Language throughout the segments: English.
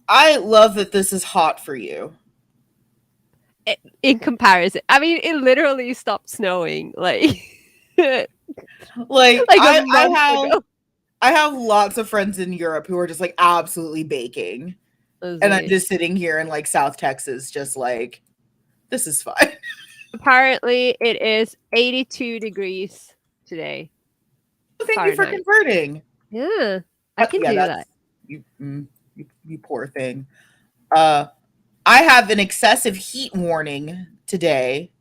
I love that this is hot for you. In comparison. I mean, it literally stopped snowing like Like a month ago. I have lots of friends in Europe who are just like absolutely baking. Let's And I'm see. just sitting here in like South Texas, just like, this is fine. Apparently, it is 82 degrees today, Thank you for Fahrenheit. converting. Yeah, I can Yeah, do that. that's you, you poor thing. Uh, I have an excessive heat warning today.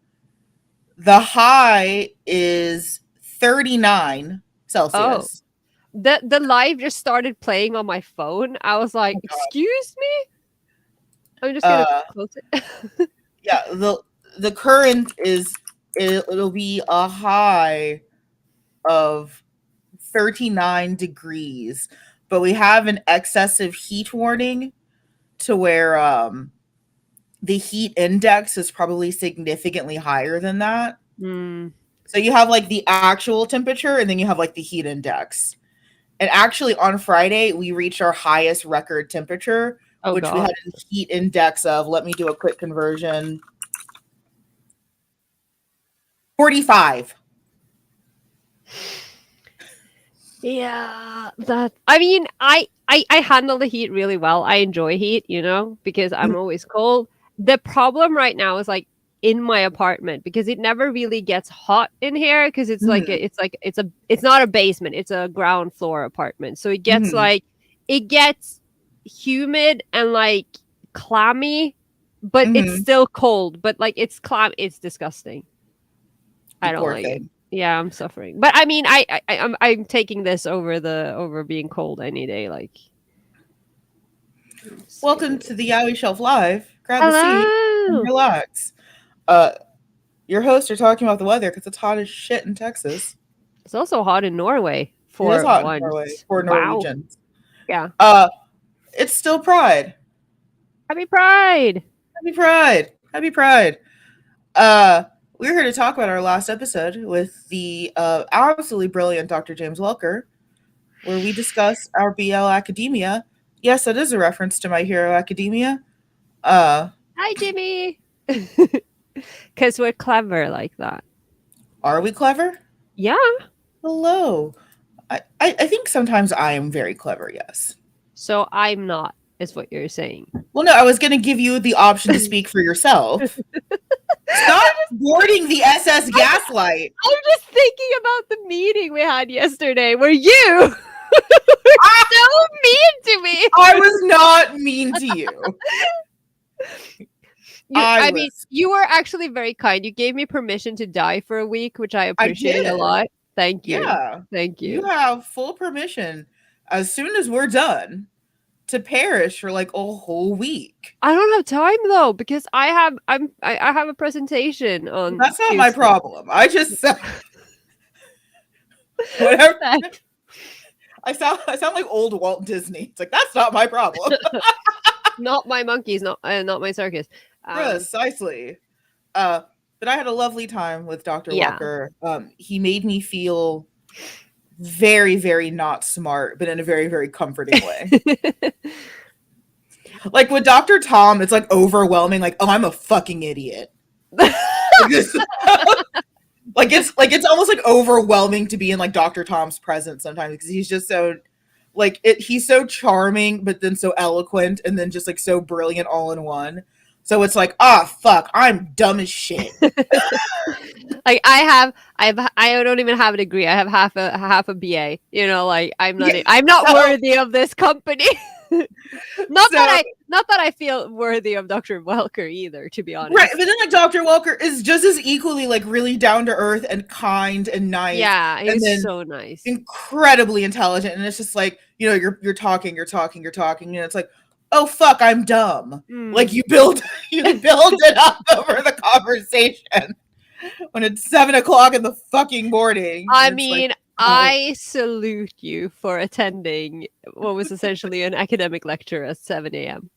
The high is 39 Oh, Celsius. the live just started playing on my phone. I was like, Oh God. "Excuse me." I'm just gonna Uh, close it. yeah, the current is it'll be a high of 39 degrees, but we have an excessive heat warning to where the heat index is probably significantly higher than that. Hmm. So you have like the actual temperature and then you have like the heat index. And actually on Friday we reached our highest record temperature, Oh which we had God. a heat index of, let me do a quick conversion, 45. Yeah, that. I mean, I handle the heat really well. I enjoy heat, because I'm always cold. The problem right now is like in my apartment because it never really gets hot in here because Mhm, it's not a basement, it's a ground floor apartment. So mhm, it gets humid and like clammy, but it's mhm. still cold. But like it's disgusting. You I don't poor like it. thing. Yeah, I'm suffering. But I mean, I'm taking this over being cold any day. Like, let's see. Welcome to the Yaoi Shelf Live. Grab a seat and Hello. relax. Uh, your hosts are talking about the weather because it's hot as shit in Texas. It's also hot in Norway It is for hot in Norway once. for Wow. Norwegians. Yeah. Uh, it's still Pride. Happy Pride. Happy Pride. Happy Pride. Uh, we're here to talk about our last episode with the absolutely brilliant Dr. James Welker, where we discuss our BL Academia. Yes, that is a reference to My Hero Academia. Uh, Hi, Jimmy. Because we're clever like that. are we clever? Yeah. Hello. I think sometimes I am very clever, yes. So I'm not, is what you're saying. Well, no, I was going to give you the option to speak for yourself. Stop boarding the SS I'm, Gaslight. I'm just thinking about the meeting we had yesterday where you were so mean to me. I was not mean to you. I I mean, was. you were actually very kind. You gave me permission to die for a week, which I I appreciate a did. lot. Thank you. Yeah. Thank You you. have full permission as soon as we're done to perish for like a whole week. I don't have time though because I have a presentation on That's not my Tuesday. problem. I just whatever. Thanks. I sound like old Walt Disney. It's like that's not my problem. Not my monkeys, not my circus. Um, Precisely. Uh, but I had a lovely time with Dr. yeah. Welker. He made me feel very, very not smart, but in a very, very comforting way. Like with Dr. Tom, it's like overwhelming. Like, oh, I'm a fucking idiot. Like, it's almost like overwhelming to be in like Dr. Tom's presence sometimes because he's just so like it. He's so charming, but then so eloquent, and then just like so brilliant all in one. So it's like, ah, fuck, I'm dumb as shit. Like I don't even have a degree. I have half a BA. Like Yeah. I'm not So, worthy of this company. so Not that I feel worthy of Dr. Welker either, to be right, honest. but then like Dr. Welker is just as equally like really down to earth and kind and nice, Yeah, and he's then so nice. incredibly intelligent. And it's just like you're talking, you're talking, and it's like, oh fuck, I'm dumb. Like Mm. you build you build it up over the conversation when it's 7 o'clock in the fucking morning, and I it's like, mean, oh, I salute you for attending what was essentially an academic lecture at 7 a.m.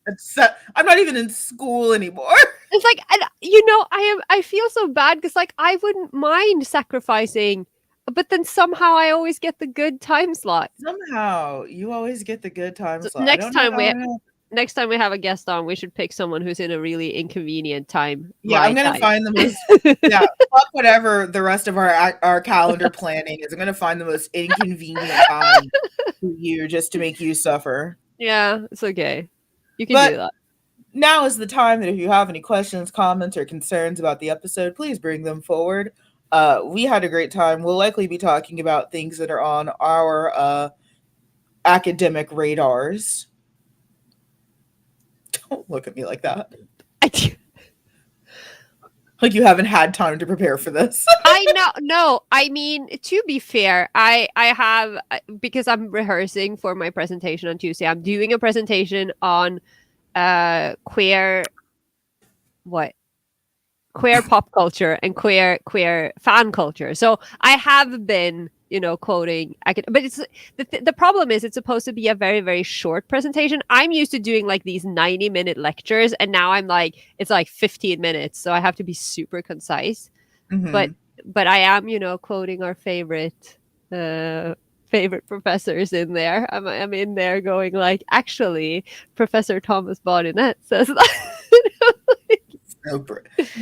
I'm not even in school anymore. It's like, and, I feel so bad because, like, I wouldn't mind sacrificing, but then somehow I always get the good time slot. Somehow you always get the good time So slot. I don't know how it happens. next time we have a guest on, we should pick someone who's in a really inconvenient time, Yeah, I'm my gonna time. find the most. Yeah, fuck whatever the rest of our calendar planning is. I'm gonna find the most inconvenient time for you just to make you suffer. Yeah, it's okay. You can do But that. now is the time that if you have any questions, comments, or concerns about the episode, please bring them forward. We had a great time. We'll likely be talking about things that are on our academic radars. Don't look at me like that. Like you haven't had time to prepare for this. I know. No, I mean, to be fair, I have, because I'm rehearsing for my presentation on Tuesday. I'm doing a presentation on queer, what, queer pop culture and queer fan culture. So I have been, quoting. But it's the problem is it's supposed to be a very very short presentation. I'm used to doing like these 90-minute lectures, and now I'm like it's like 15 minutes, so I have to be super concise. But Hmm. I am, quoting our favorite professors in there. I'm in there going like, actually, Professor Thomas Baudinet says that. So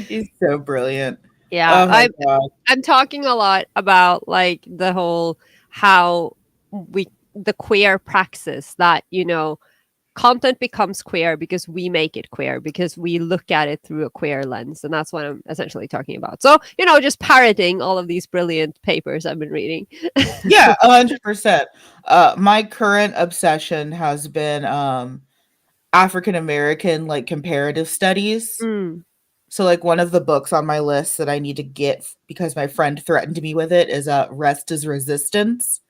he's so brilliant. Yeah, Oh my god. I'm talking a lot about like the whole how we the queer praxis that content becomes queer because we make it queer because we look at it through a queer lens, and that's what I'm essentially talking about. So just parroting all of these brilliant papers I've been reading. Yeah, 100%. My current obsession has been African American like comparative studies. Mm, So like one of the books on my list that I need to get because my friend threatened me with it is Rest is Resistance.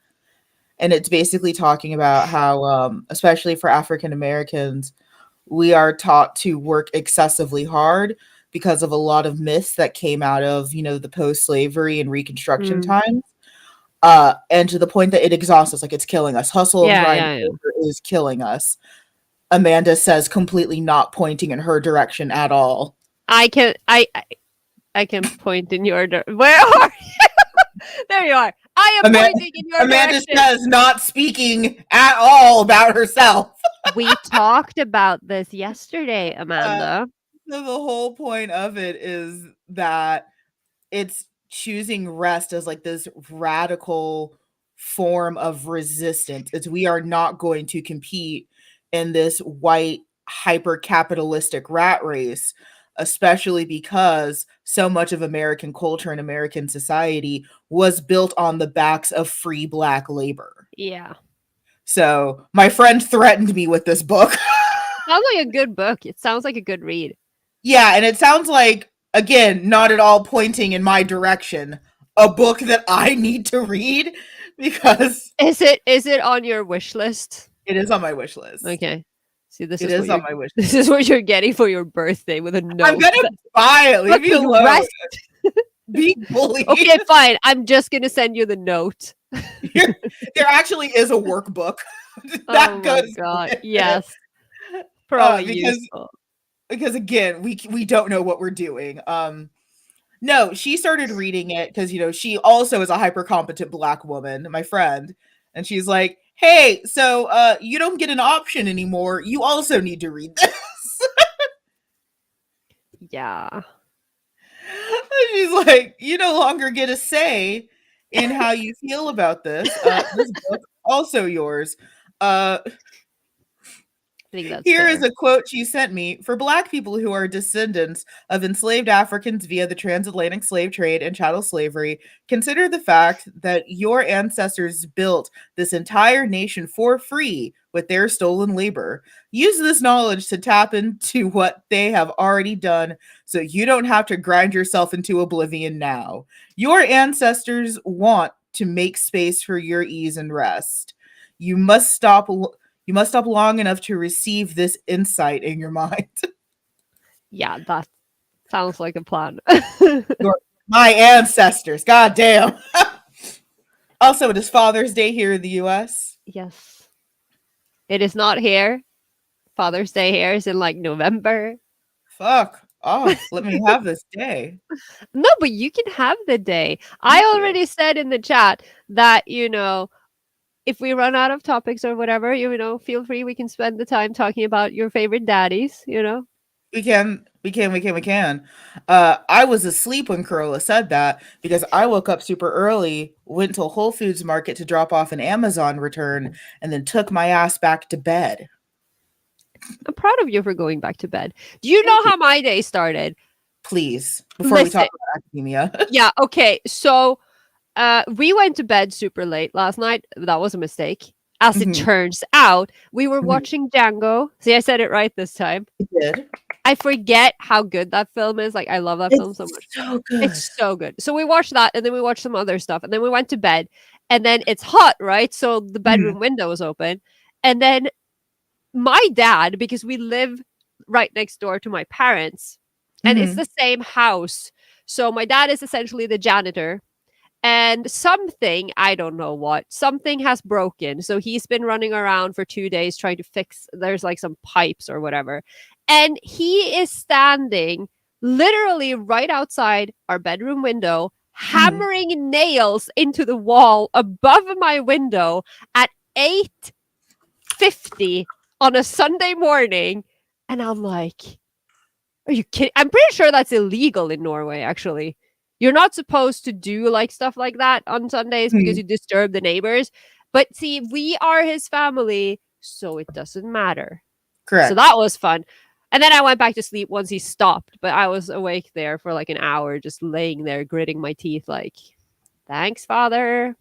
And it's basically talking about how especially for African Americans, we are taught to work excessively hard because of a lot of myths that came out of, the post-slavery and reconstruction mm. times. And to the point that it exhausts us, like it's killing us. Hustle and Yeah, grind yeah, yeah. is killing us. Amanda says, completely not pointing in her direction at all. I can I can point in your where are you? There you are. I am Amanda, pointing in your Amanda direction. says, not speaking at all about herself. We talked about this yesterday, Uh, Amanda. so the whole point of it is that it's choosing rest as like this radical form of resistance. It's we are not going to compete in this white hyper capitalistic rat race, especially because so much of American culture and American society was built on the backs of free black labor. Yeah. So my friend threatened me with this book. Sounds like a good book. It sounds like a good read. Yeah, and it sounds like, again, not at all pointing in my direction, a book that I need to read because Is it on your wish list? it is on my wish list. Okay. See, this It is what is you're on my wish this list. is what you're getting for your birthday with a I'm note. gonna buy it. Leave me Fucking alone. rest. Be bullied. Okay, fine. I'm just gonna send you the note. There actually is a workbook Oh that my goes god. with it. Yes. Probably Because useful. again, we don't know what we're doing. No, she started reading it because she also is a hyper competent black woman, my friend, and she's like, "Hey, so you don't get an option anymore. You also need to read this." Yeah. She's like, "You no longer get a say in how you feel about this. This book also yours." Uh, I think that's Here is fair. a quote she sent me. For Black people who are descendants of enslaved Africans via the transatlantic slave trade and chattel slavery, consider the fact that your ancestors built this entire nation for free with their stolen labor. Use this knowledge to tap into what they have already done so you don't have to grind yourself into oblivion now. Your ancestors want to make space for your ease and rest. You must stop you must stop long enough to receive this insight in your mind. Yeah, that sounds like a plan. Your, my ancestors. God damn. Also, it is Father's Day here in the US. Yes. It is not here. Father's Day here is in like November. Fuck off. Let me have this day. No, but you can have the day. I already said in the chat that, if we run out of topics or whatever, feel free. We can spend the time talking about your favorite daddies. We can. I was asleep when Corolla said that because I woke up super early, went to Whole Foods Market to drop off an Amazon return, and then took my ass back to bed. I'm proud of you for going back to bed. Do you know Thank you. how my day started? Please, before we Listen, talk about academia. yeah, okay. So we went to bed super late last night. That was a mistake. As it Mhm, turns out, we were mhm. watching Django. See, I said it right this time. It did. I forget how good that film is. Like, I love that film so It's much. so good. It's so good. So we watched that and then we watched some other stuff and then we went to bed. And then it's hot, right? So the Mhm, bedroom window was open. And then my dad, because we live right next door to my parents, and it's mhm, the same house. So my dad is essentially the janitor, and something, I don't know what, something has broken. So he's been running around for 2 days trying to fix, there's like some pipes or whatever. And he is standing literally right outside our bedroom window, mhm. hammering nails into the wall above my window at 8:50 on a Sunday morning. And I'm like, are you kidding? I'm pretty sure that's illegal in Norway, actually. You're not supposed to do like stuff like that on Sundays because Mhm. you disturb the neighbors. But see, we are his family, so it doesn't matter. So Correct. that was fun. And then I went back to sleep once he stopped, but I was awake there for like an hour, just laying there, gritting my teeth, like, thanks, father.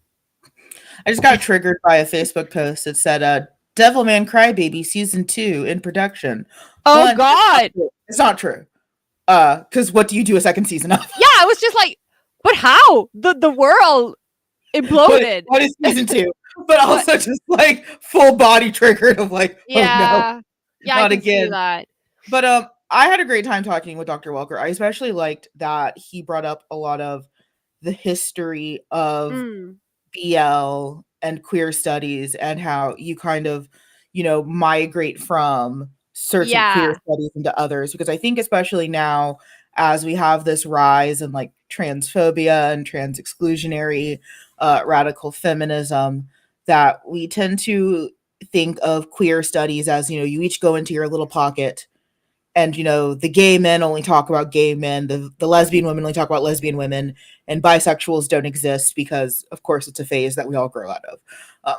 I just got triggered by a Facebook post that said, Devilman Crybaby season 2 in production. Oh, One, it's not God. true. It's not true. Because what do you do a second season of? Yeah, I was just like, but how? The world But imploded. what is season 2? But But also just like full body triggered of like, oh no, yeah. Yeah, I not can see again. that. But I had a great time talking with Dr. Welker. I especially liked that he brought up a lot of the history of Mm. BL and queer studies and how you kind of, migrate from certain queer Yeah. studies into others. Because I think, especially now, as we have this rise in like transphobia and trans exclusionary radical feminism, that we tend to think of queer studies as, you each go into your little pocket and the gay men only talk about gay men, the lesbian women only talk about lesbian women, and bisexuals don't exist because of course it's a phase that we all grow out of.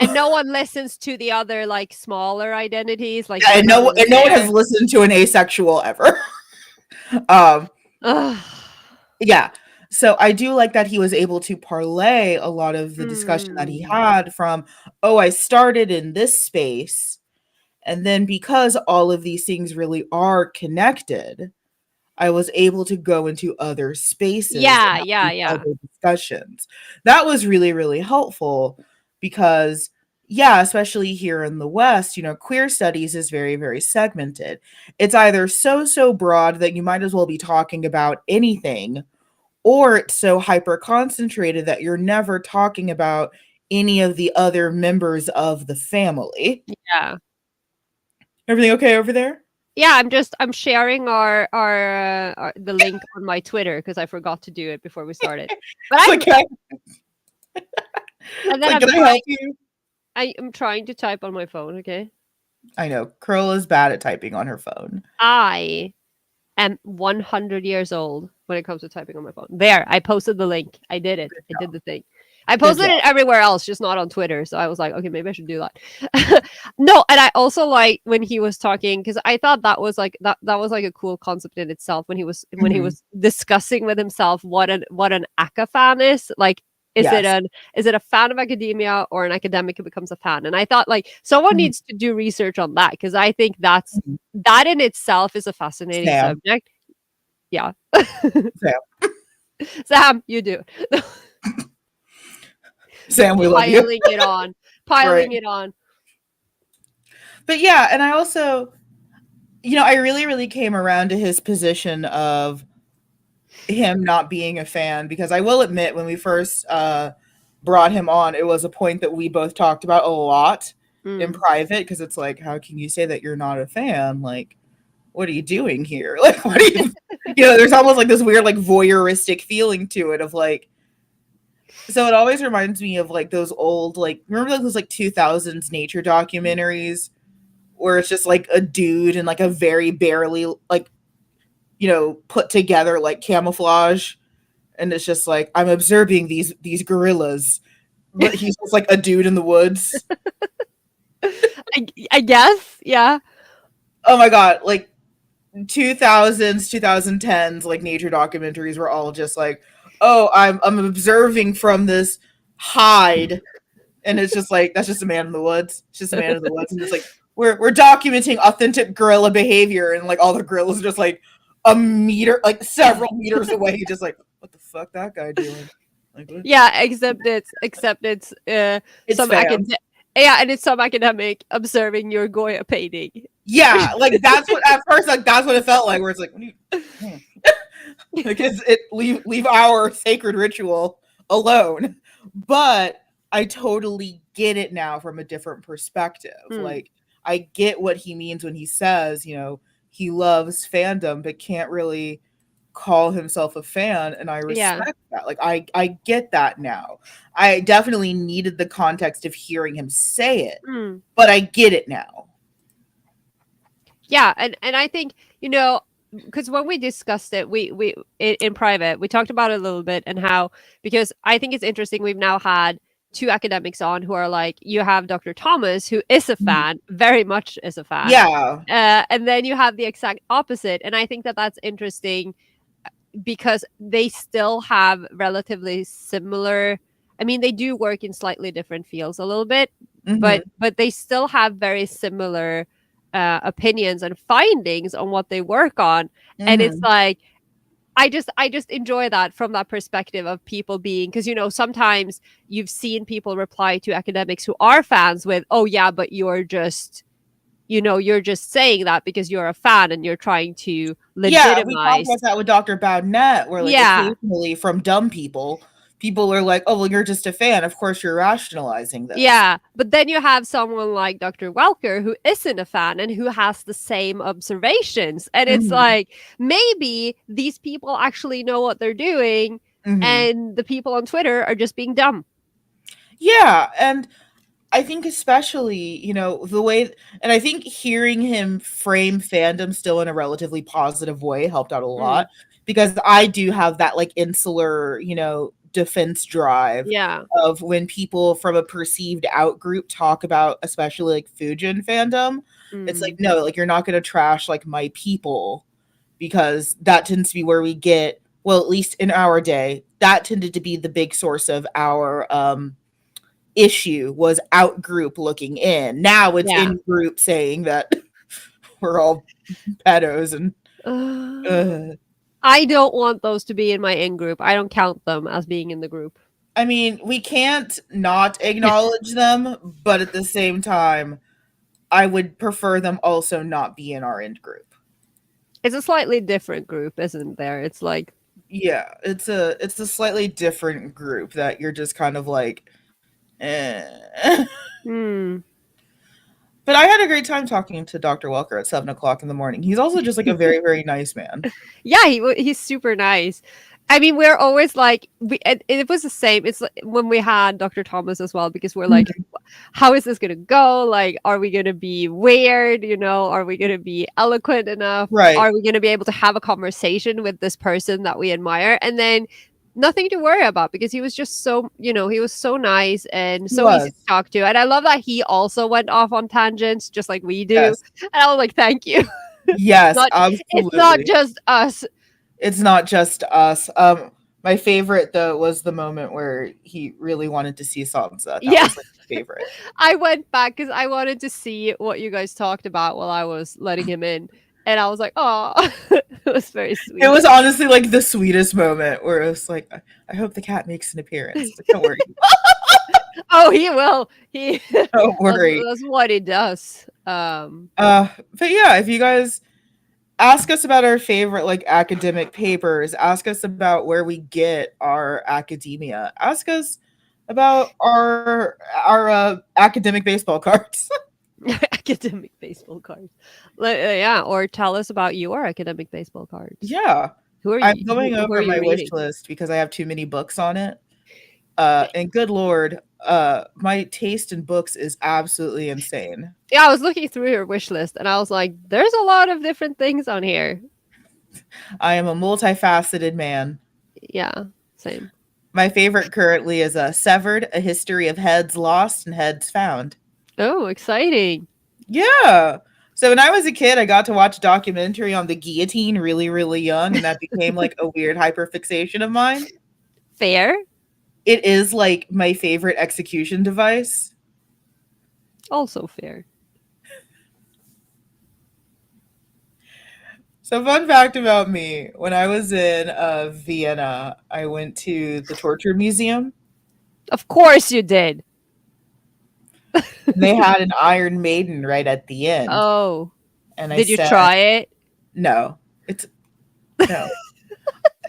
And no one listens to the other like smaller identities. Like Yeah, they're and not no really and no one has there. listened to an asexual ever. um Ugh. yeah, so I do like that he was able to parlay a lot of the discussion that he Mm. had from, oh, I started in this space, and then because all of these things really are connected, I was able to go into other spaces and Yeah, have yeah, these yeah. other discussions. That was really, really helpful because, yeah, especially here in the West, queer studies is very, very segmented. It's either so, so broad that you might as well be talking about anything, or it's so hyper concentrated that you're never talking about any of the other members of the family. Yeah. Everything okay over there? Yeah, I'm sharing our the link on my Twitter because I forgot to do it before we started. But It's like, I'm can I, and it's then like, I'm can I trying help you? I am trying to type on my phone, okay? I know. Curl is bad at typing on her phone. I am 100 years old when it comes to typing on my phone. There, I posted the link. I did it. I did the thing. I Good posted job. it everywhere else, just not on Twitter. So I was like, okay, maybe I should do that. No, and I also like when he was talking because I thought that was like that was like a cool concept in itself when he Mhm. was discussing with himself what an ACA fan is. Like, Yes. is it a fan of academia or an academic who becomes a fan? And I thought like someone Mhm. needs to do research on that because I think Mhm. that in itself is a fascinating Sam. subject. Yeah. Sam. Sam, you do. Sam, we love you. Piling it on. Piling Right. it on. But yeah, and I also, I really, really came around to his position of him not being a fan because I will admit when we first brought him on, it was a point that we both talked about a lot in Mm. private because it's like, how can you say that you're not a fan? Like, what are you doing here? Like, what are you, there's almost like this weird, like, voyeuristic feeling to it of like, So it always reminds me of like those old, like, remember like those like 2000s nature documentaries where it's just like a dude in like a very barely like, put together like camouflage, and it's just like I'm observing these gorillas, but he's just like a dude in the woods. I guess, yeah. Oh my god, like 2000s, 2010s like nature documentaries were all just like, "Oh, I'm observing from this hide." And it's just like that's just a man in the woods. It's just a man in the woods, and it's like we're documenting authentic gorilla behavior, and like all the gorillas are just like a meter, like several meters away, just like what the fuck that guy doing? Like what? Yeah, except it's It's some fans. yeah, and it's some academic observing your Goya painting. Yeah, like that's what at first like that's what it felt like. Where it's like, what do you, hmm. Because it leave our sacred ritual alone. But I totally get it now from a different perspective. Hmm. Like I get what he means when he says, he loves fandom but can't really call himself a fan, and I Yeah. respect that. Like I get that now. I definitely needed the context of hearing him say it, Hmm. but I get it now. Yeah, and I think, because when we discussed it, we in private, we talked about it a little bit, and how, because I think it's interesting, we've now had two academics on who are like, you have Dr. Thomas, who is a Mhm. fan, very much is a fan, Yeah. and then you have the exact opposite, and I think that that's interesting because they still have relatively similar. I mean, they do work in slightly different fields a little bit, Mhm. but they still have very similar opinions and findings on what they work on. And it's Mhm. like, I just enjoy that from that perspective of people being, because sometimes you've seen people reply to academics who are fans with, "Oh yeah, but you're just saying that because you're a fan and you're trying to Yeah, we talked about legitimize." that with Dr. Bowdnett, where like Yeah. occasionally from dumb people, people are like, "Oh, well, you're just a fan. Of course, you're rationalizing this." Yeah, but then you have someone like Dr. Welker who isn't a fan and who has the same observations. And it's Mhm. like, maybe these people actually know what they're doing Mhm. and the people on Twitter are just being dumb. Yeah, and I think especially, the way, and I think hearing him frame fandom still in a relatively positive way helped out a Mm, lot, because I do have that like insular, defense drive yeah. of when people from a perceived out group talk about especially like Fujin fandom, it's like, Mm, no, like you're not going to trash like my people, because that tends to be where we get, well, at least in our day, that tended to be the big source of our issue, was out group looking in. Now it's yeah. in group saying that we're all pedos and Uh, uh, I don't want those to be in my in group. I don't count them as being in the group. I mean, we can't not acknowledge them, but at the same time, I would prefer them also not be in our end group. It's a slightly different group, isn't there? It's like, Yeah, it's a slightly different group that you're just kind of like, eh. hmm. But I had a great time talking to Dr. Welker at 7 o'clock in the morning. He's also just like a very, very nice man. Yeah, he's super nice. I mean, we're always like, it was the same. It's like when we had Dr. Thomas as well, because we're like, Mhm. how is this gonna go? Like, are we gonna be weird? Are we gonna be eloquent enough? Right. Are we gonna be able to have a conversation with this person that we admire? And then nothing to worry about, because he was just so, he was so nice and He so easy to was. talk to. And I love that he also went off on tangents just like we do. Yes. And I was like, thank you. Yes, Not It's not absolutely. just us. It's not just us. My favorite though was the moment where he really wanted to see Sansa. That Yeah. was like my favorite. I went back because I wanted to see what you guys talked about while I was letting him in. And I was like, oh, it was very It sweet. was honestly like the sweetest moment where it was like, I hope the cat makes an appearance. Like, don't worry. Oh, he will. He Don't worry. that's what he does. But yeah, if you guys ask us about our favorite like academic papers, ask us about where we get our academia, ask us about our academic baseball cards. Academic baseball cards. Yeah, or tell us about your academic baseball cards. Yeah. Who are I'm you going who are over you my wish reading? list because I have too many books on it. And good lord, my taste in books is absolutely insane. Yeah, I was looking through your wish list and I was like, there's a lot of different things on here. I am a multifaceted man. Yeah, same. My favorite currently is Severed, A History of Heads Lost and Heads Found. Oh, exciting. Yeah. So when I was a kid, I got to watch a documentary on the guillotine really, really young, and that became like a weird hyperfixation of mine. Fair. It is like my favorite execution device. Also fair. So, fun fact about me: when I was in Vienna, I went to the torture museum, Of course you did. and they had an Iron Maiden right at the end. Oh, And I did you said, try it? "No, it's no."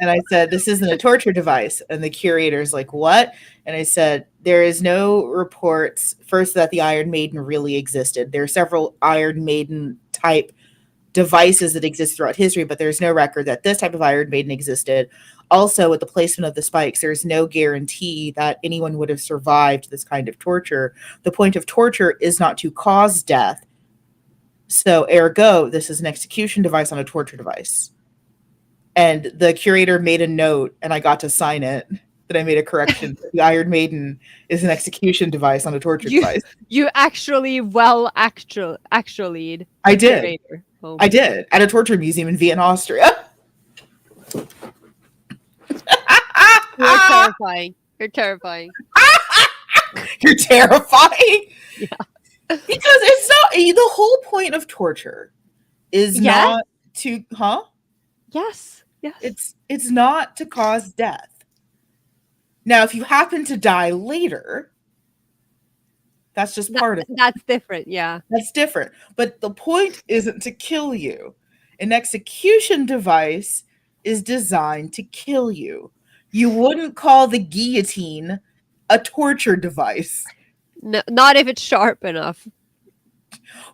And I said, "This isn't a torture device." And the curator's like, "What?" And I said, "There is no reports first that the Iron Maiden really existed. There are several Iron Maiden type devices that exist throughout history, but there's no record that this type of Iron Maiden existed. Also, with the placement of the spikes, there's no guarantee that anyone would have survived this kind of torture. The point of torture is not to cause death. So, ergo, this is an execution device on a torture device." And the curator made a note, and I got to sign it that I made a correction. The Iron Maiden is an execution device on a torture You device. you actually I the did. curator. Oh I my god. did at a torture museum in Vienna, Austria. You're terrifying. You're terrifying. You're terrifying. Yeah. Because it's not the whole point of torture is Yes. not to Yes. Yes. it's not to cause death. Now, if you happen to die later, that's just part of it. That's different. Yeah. That's different. But the point isn't to kill you. An execution device is designed to kill you. You wouldn't call the guillotine a torture device. No, not if it's sharp enough.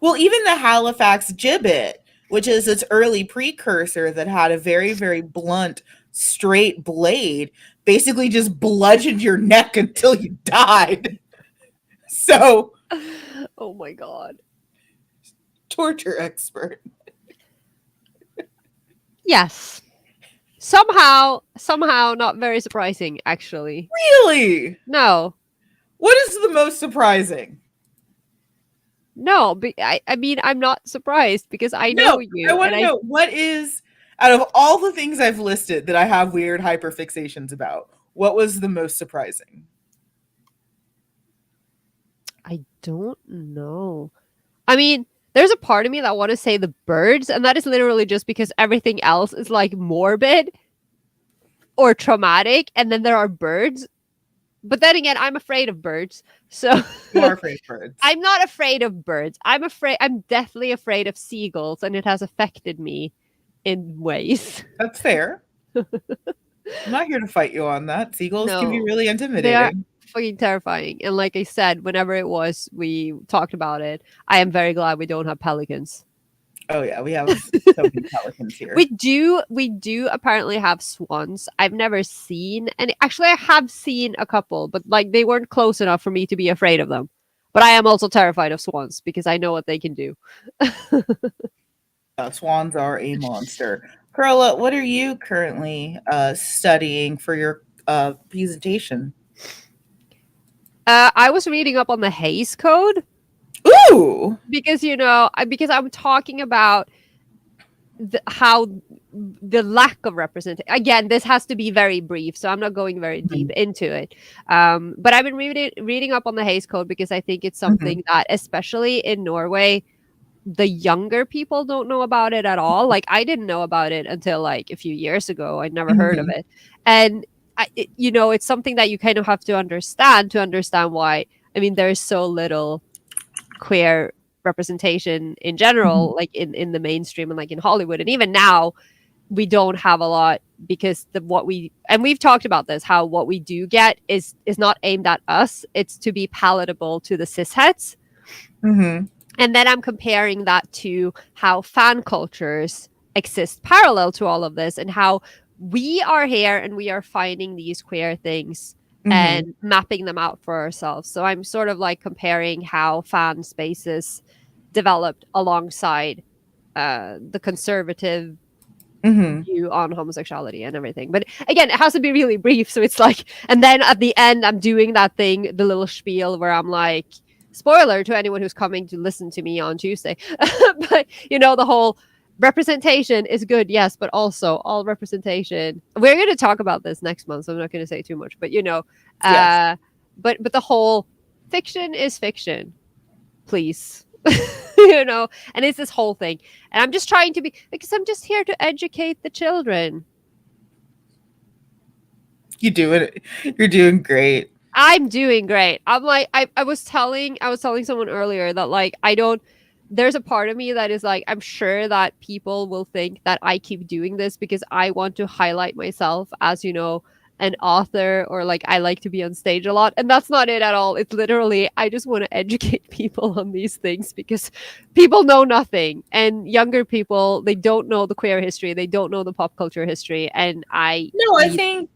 Well, even the Halifax gibbet, which is its early precursor that had a very, very blunt, straight blade, basically just bludgeoned your neck until you died. So, Oh my god. torture expert. Yes. Somehow not very surprising actually. Really? No. What is the most surprising? No, I mean I'm not surprised because I know No, I you want and to I know what is out of all the things I've listed that I have weird hyperfixations about, what was the most surprising? I don't know. I mean, there's a part of me that want to say the birds, and that is literally just because everything else is like morbid or traumatic, and then there are birds. But then again, I'm afraid of birds. So You are afraid of birds. I'm not afraid of birds. I'm deathly afraid of seagulls, and it has affected me in ways. That's fair. I'm not here to fight you on that. Seagulls can be No, really they are intimidating. fucking terrifying. And like I said, whenever it was we talked about it, I am very glad we don't have pelicans. Oh yeah, we have so many pelicans here. We do apparently have swans. I've never seen and actually I have seen a couple, but like they weren't close enough for me to be afraid of them. But I am also terrified of swans because I know what they can do. Swans are a monster. Carla, what are you currently studying for your presentation? I was reading up on the Hays Code Ooh. because because I'm talking about how the lack of representation. Again, this has to be very brief, so I'm not going very deep into it. But I've been reading up on the Hays Code because I think it's something that, especially in Norway, the younger people don't know about it at all. Like I didn't know about it until like a few years ago. I'd never heard of it, and it's something that you kind of have to understand why. I mean, there's so little queer representation in general, like in the mainstream and like in Hollywood, and even now we don't have a lot because we've talked about this, how what we do get is not aimed at us. It's to be palatable to the cisheads. Mm-hmm. And then I'm comparing that to how fan cultures exist parallel to all of this and how we are here and we are finding these queer things Mhm. and mapping them out for ourselves. So I'm sort of like comparing how fan spaces developed alongside the conservative Mhm. view on homosexuality and everything. But again, it has to be really brief. So it's like, and then at the end, I'm doing that thing, the little spiel where I'm like, spoiler to anyone who's coming to listen to me on Tuesday. But the whole representation is good, yes, but also all representation. We're going to talk about this next month, so I'm not going to say too much. But Yes. uh, but the whole fiction is fiction, please. And it's this whole thing. And I'm just trying to be, because I'm just here to educate the children. You do it. You're doing great. I'm doing great. I'm like, I was telling someone earlier that like I don't there's a part of me that is like, I'm sure that people will think that I keep doing this because I want to highlight myself as, an author, or like I like to be on stage a lot. And that's not it at all. It's literally, I just want to educate people on these things because people know nothing. And younger people, they don't know the queer history, they don't know the pop culture history. And I No, I need. think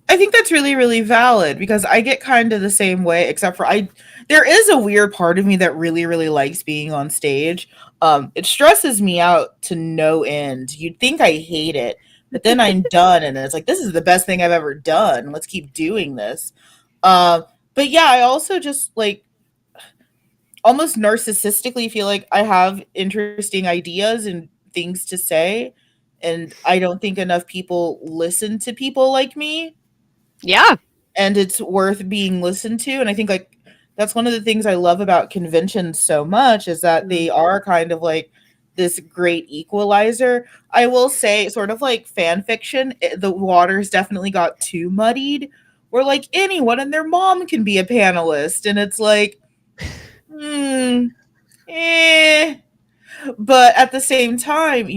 I think that's really, really valid because I get kind of the same way, except for there is a weird part of me that really, really likes being on stage. It stresses me out to no end. You'd think I hate it, but then I'm done and it's like, this is the best thing I've ever done. Let's keep doing this. Um, but yeah, I also just like almost narcissistically feel like I have interesting ideas and things to say. And I don't think enough people listen to people like me, Yeah. and it's worth being listened to. And I think like that's one of the things I love about conventions so much is that Mm. they are kind of like this great equalizer. I will say, sort of like fan fiction, the waters definitely got too muddied. Where like anyone and their mom can be a panelist, and it's like, hmm, eh. But at the same time,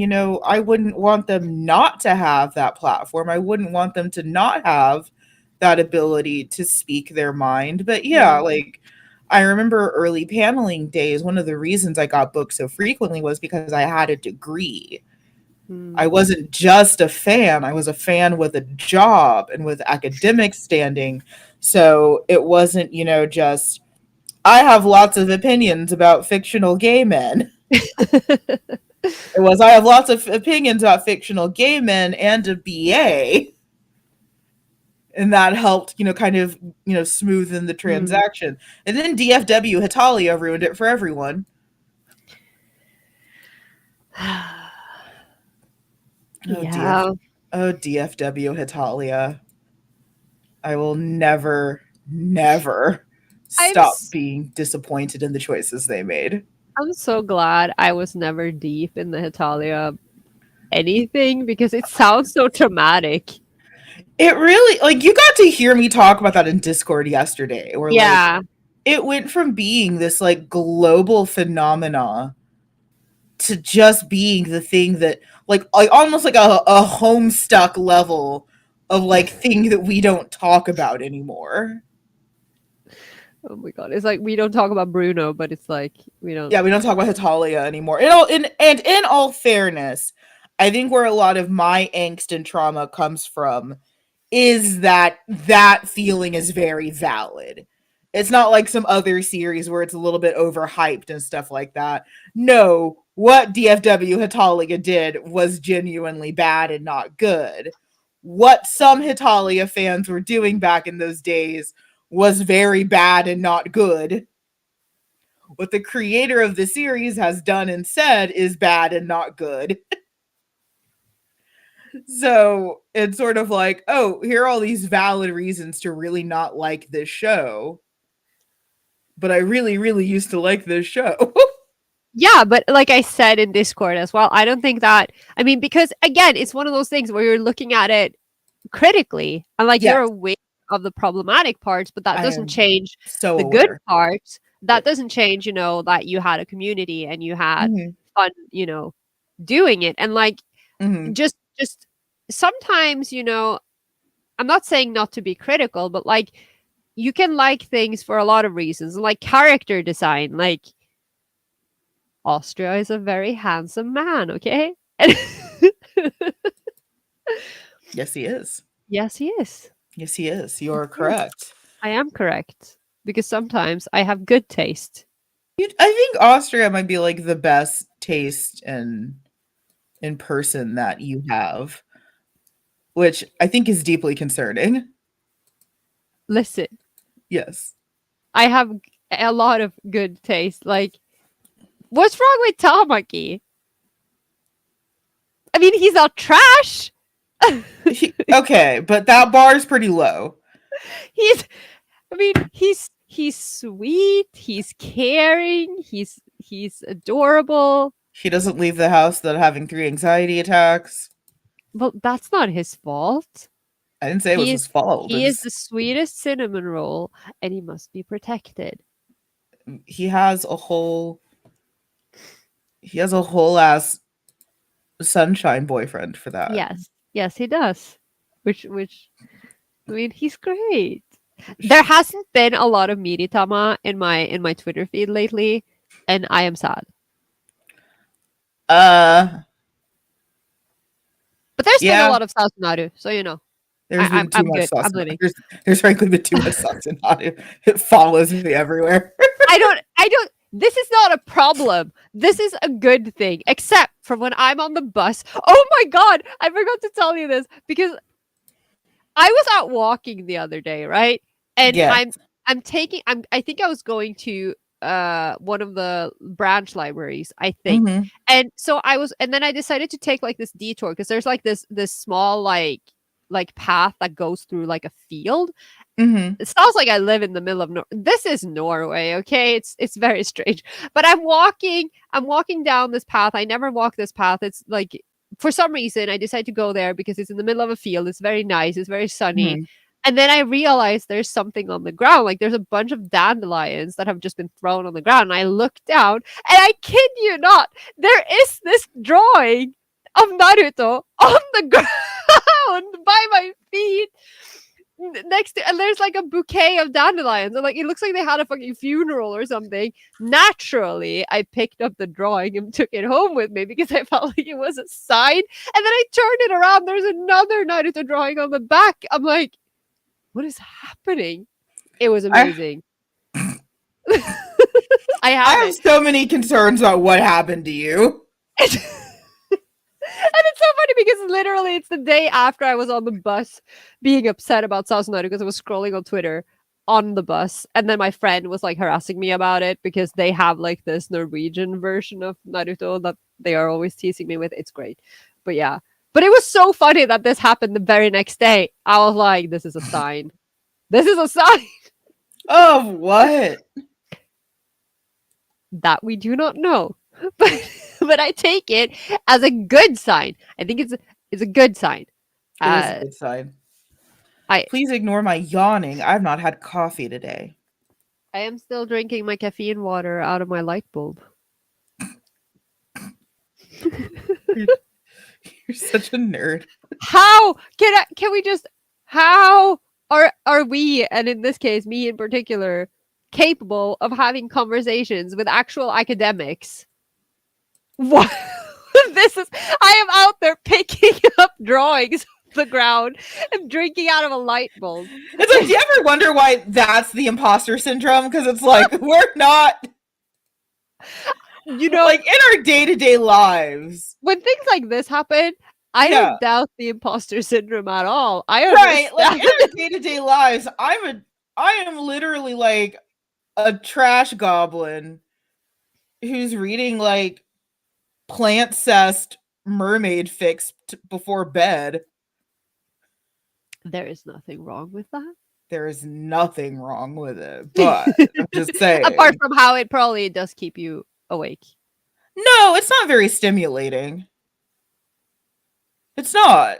I wouldn't want them not to have that platform. I wouldn't want them to not have that ability to speak their mind. But yeah, Mm. like I remember early paneling days, one of the reasons I got booked so frequently was because I had a degree. I Mm. wasn't just a fan, I was a fan with a job and with academic standing. So it wasn't, just I have lots of opinions about fictional gay men. It was I have lots of opinions about fictional gay men and a BA, and that helped, kind of, smoothen the Mm. transaction. And then DFW Hitalia ruined it for everyone. Oh Yeah. DFW Hitalia. I will never, never I'm stop s- being disappointed in the choices they made. I'm so glad I was never deep in the Hitalia anything because it sounds so traumatic. It really, like, you got to hear me talk about that in Discord yesterday, where like Yeah. it went from being this like global phenomena to just being the thing that like almost like a homestuck level of like thing that we don't talk about anymore. Oh my god. It's like we don't talk about Bruno, but it's like we don't. Yeah, we don't talk about Hitalia anymore. In all fairness, I think where a lot of my angst and trauma comes from is that feeling is very valid. It's not like some other series where it's a little bit overhyped and stuff like that. No, what DFW Hitalia did was genuinely bad and not good. What some Hitalia fans were doing back in those days was very bad and not good. What the creator of the series has done and said is bad and not good. So it's sort of like, oh, here are all these valid reasons to really not like this show. But I really, really used to like this show. Yeah, but like I said in Discord as well, I don't think that. I mean, because again, it's one of those things where you're looking at it critically and like you're Yes, aware of the problematic parts, but that I doesn't am change so the good aware. parts. That Yes. doesn't change, that you had a community and you had Mm-hmm. fun, doing it. And like Mm-hmm. just sometimes, I'm not saying not to be critical, but like you can like things for a lot of reasons, like character design. Like Austria is a very handsome man, okay? And Yes, he is. yes, he is. Yes, he is. You Of are course, correct. I am correct because sometimes I have good taste. I think Austria might be like the best taste in person that you have, which I think is deeply concerning. Listen, Yes. I have a lot of good taste. Like, what's wrong with Tamaki? I mean, he's not trash. Okay, but that bar is pretty low. he's I mean, he's sweet, he's caring, he's adorable. He doesn't leave the house without having 3 anxiety attacks. Well, that's not his fault. I didn't say it was He is his fault. he is the sweetest cinnamon roll and he must be protected. He has a whole ass sunshine boyfriend for that. Yes. Yes, he does. Which I mean, he's great. There hasn't been a lot of Miritama in my Twitter feed lately, and I am sad. Uh But there's been a yeah, lot of Sasunaru, so you know. there's been too I'm much good. sauce. I'm living. There's frankly been too much sauce in Hadu. It follows me everywhere. I don't this is not a problem. This is a good thing. Except for when I'm on the bus. Oh my god, I forgot to tell you this because I was out walking the other day, right? And Yeah. I think I was going to one of the branch libraries, I think. Mhm. And so I was and then I decided to take like this detour because there's like this small like path that goes through like a field. Mhm. It sounds like I live in the middle of this is Norway, okay? It's very strange. But I'm walking down this path. I never walk this path. It's like for some reason I decided to go there because it's in the middle of a field. It's very nice. It's very sunny. Mhm. And then I realized there's something on the ground. Like there's a bunch of dandelions that have just been thrown on the ground. And I look down and I kid you not, there is this drawing of Naruto on the ground by my feet next to, and there's like a bouquet of dandelions and like it looks like they had a fucking funeral or something. Naturally I picked up the drawing and took it home with me because I felt like it was a sign, and then I turned it around, there's another Naruto drawing on the back. I'm like, what is happening? It was I amazing. I I have have it. so many concerns about what happened to you. And it's so funny because literally it's the day after I was on the bus being upset about Sasunaru because I was scrolling on Twitter on the bus. And then my friend was like harassing me about it because they have like this Norwegian version of Naruto that they are always teasing me with. It's great. But yeah. But it was so funny that this happened the very next day. I was like, this is a sign. This is a sign Of what? that we do not know. But I take it as a good sign. I think it's a good sign. It is a Uh, good sign. I Please ignore my yawning. I've not had coffee today. I am still drinking my caffeine water out of my light bulb. You're, you're such a nerd. How can we just how are we, and in this case me in particular, capable of having conversations with actual academics? What this is I am out there picking up drawings off the ground and drinking out of a light bulb. It's like, do you ever wonder why that's the imposter syndrome? Because it's like we're not You know, like in our day-to-day lives. when things like this happen, I Yeah. don't doubt the imposter syndrome at all. I Right. Like in understand. our day-to-day lives, I am literally like a trash goblin who's reading like plant cest mermaid fics before bed. There is nothing wrong with that. There is nothing wrong with it, but I'm just saying. Apart from how it probably does keep you awake. No, it's not very stimulating. It's not.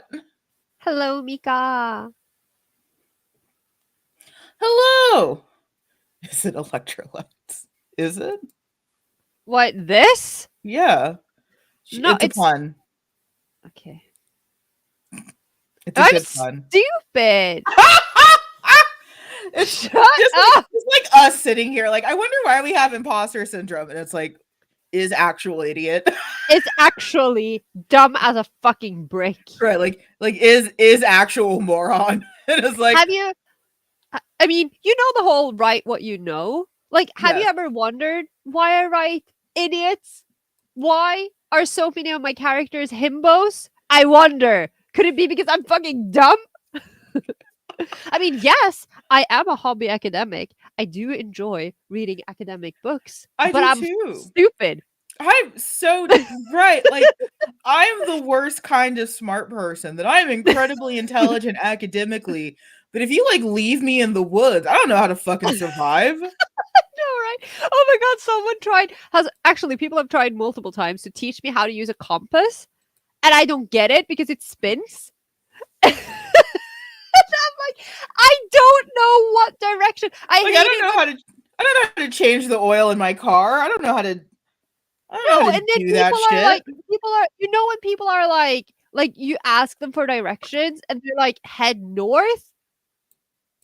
Hello, Mika. Hello. Is it electrolytes? Is it? What, this? Yeah. No, It's a pun. okay. It's a I'm good pun. stupid. It's Shut just like, up. it's like us sitting here. Like, I wonder why we have imposter syndrome. And it's like, is actual idiot. Is actually dumb as a fucking brick. Right, like is actual moron. And it's like, Have you I mean, you know the whole write what you know? Like, have you yes. ever wondered why I write idiots? Why are so many of my characters himbos? I wonder. Could it be because I'm fucking dumb? I mean, yes, I am a hobby academic. I do enjoy reading academic books, I but do I'm too. stupid. I'm so right. Like I'm the worst kind of smart person that I'm incredibly intelligent academically. But if you like leave me in the woods, I don't know how to fucking survive. No, right? Oh my god, someone tried has actually people have tried multiple times to teach me how to use a compass, and I don't get it because it spins. And I'm like, I don't know what direction. I Like hate it when I don't know how to change the oil in my car. I don't know how no, to and then do that shit. people are when people are like you ask them for directions and they're like head north.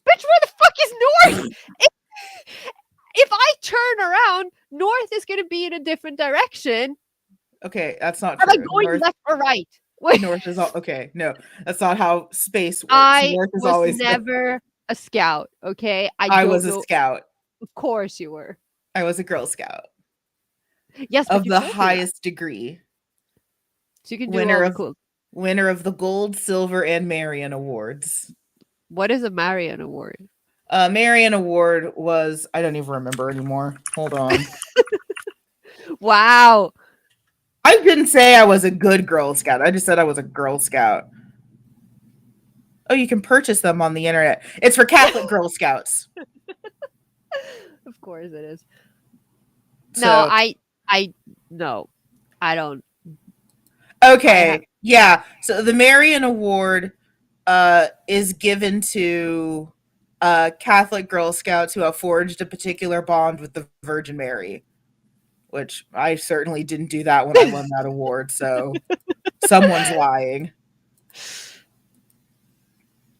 Bitch, where the fuck is north? If, if I turn around, north is gonna be in a different direction. Okay, that's not Am I true. going left or right? Wait, North is all okay. No, that's not how space works. I North is was always the never a scout, okay? I I don't was a know. scout. Of course you were. I was a girl scout Yes, but of you the told me that. highest degree. So you can do Winner all the of cool. the gold, silver, and Marion awards. What is a Marion Award? Marion Award was I don't even remember anymore. Hold on. Wow. I didn't say I was a good Girl Scout. I just said I was a Girl Scout. Oh, you can purchase them on the internet. It's for Catholic Girl Scouts. Of course it is. No, So I no. I don't. I have okay, yeah. So the Marion Award is given to Catholic Girl Scouts who have forged a particular bond with the Virgin Mary, which I certainly didn't do that when I won that award. So someone's lying.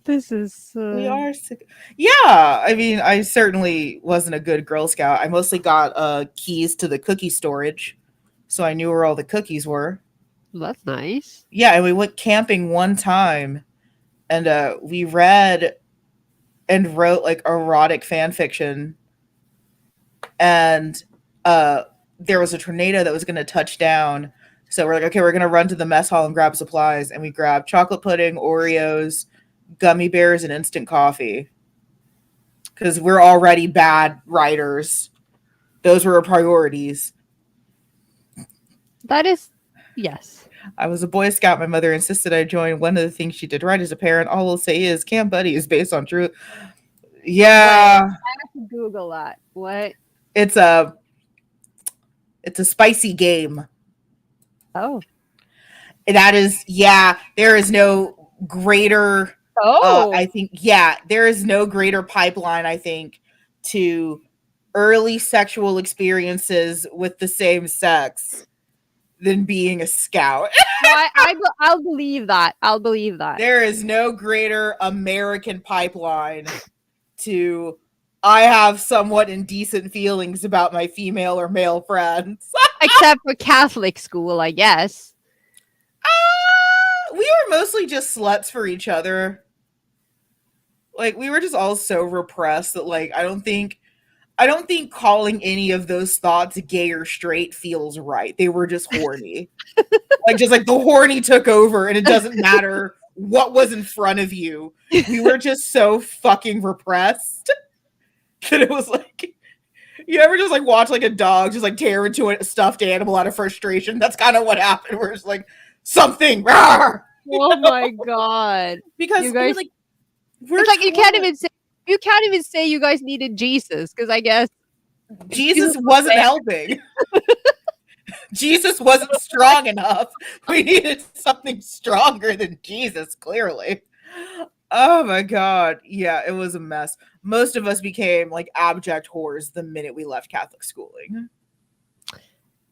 this is We are sick. Yeah, I mean, I certainly wasn't a good Girl Scout. I mostly got keys to the cookie storage, so I knew where all the cookies were. that's nice. Yeah, and we went camping one time, and we read and wrote like erotic fan fiction, and uh, there was a tornado that was going to touch down. So we're like, okay, we're going to run to the mess hall and grab supplies, and we grabbed chocolate pudding, Oreos, gummy bears, and instant coffee because we're already bad writers. Those were our priorities. That is yes. I was a Boy Scout. My mother insisted I join. One of the things she did right as a parent, all I'll say is Camp Buddy is based on true. Wait, Yeah, I have to Google that. What? it's a spicy game. Oh. That is, yeah, there is no greater Oh. I think, yeah, there is no greater pipeline, I think, to early sexual experiences with the same sex than being a scout. No, I'll believe that. I'll believe that. There is no greater American pipeline to I have somewhat indecent feelings about my female or male friends. Except for Catholic school, I guess. We were mostly just sluts for each other. Like we were just all so repressed that like I don't think calling any of those thoughts gay or straight feels right. They were just horny. Like just like the horny took over and it doesn't matter what was in front of you. We were just so fucking repressed that it was like you ever just like watch like a dog just like tear into a stuffed animal out of frustration? That's kind of what happened. Where it's like something rawr, Oh my god. because You I mean, guys like we're it's like told you can't even say you guys needed Jesus because I guess Jesus Jesus was wasn't there. helping. Jesus wasn't strong enough. We needed something stronger than Jesus, clearly. Oh my god. Yeah, it was a mess. Most of us became like abject whores the minute we left Catholic schooling.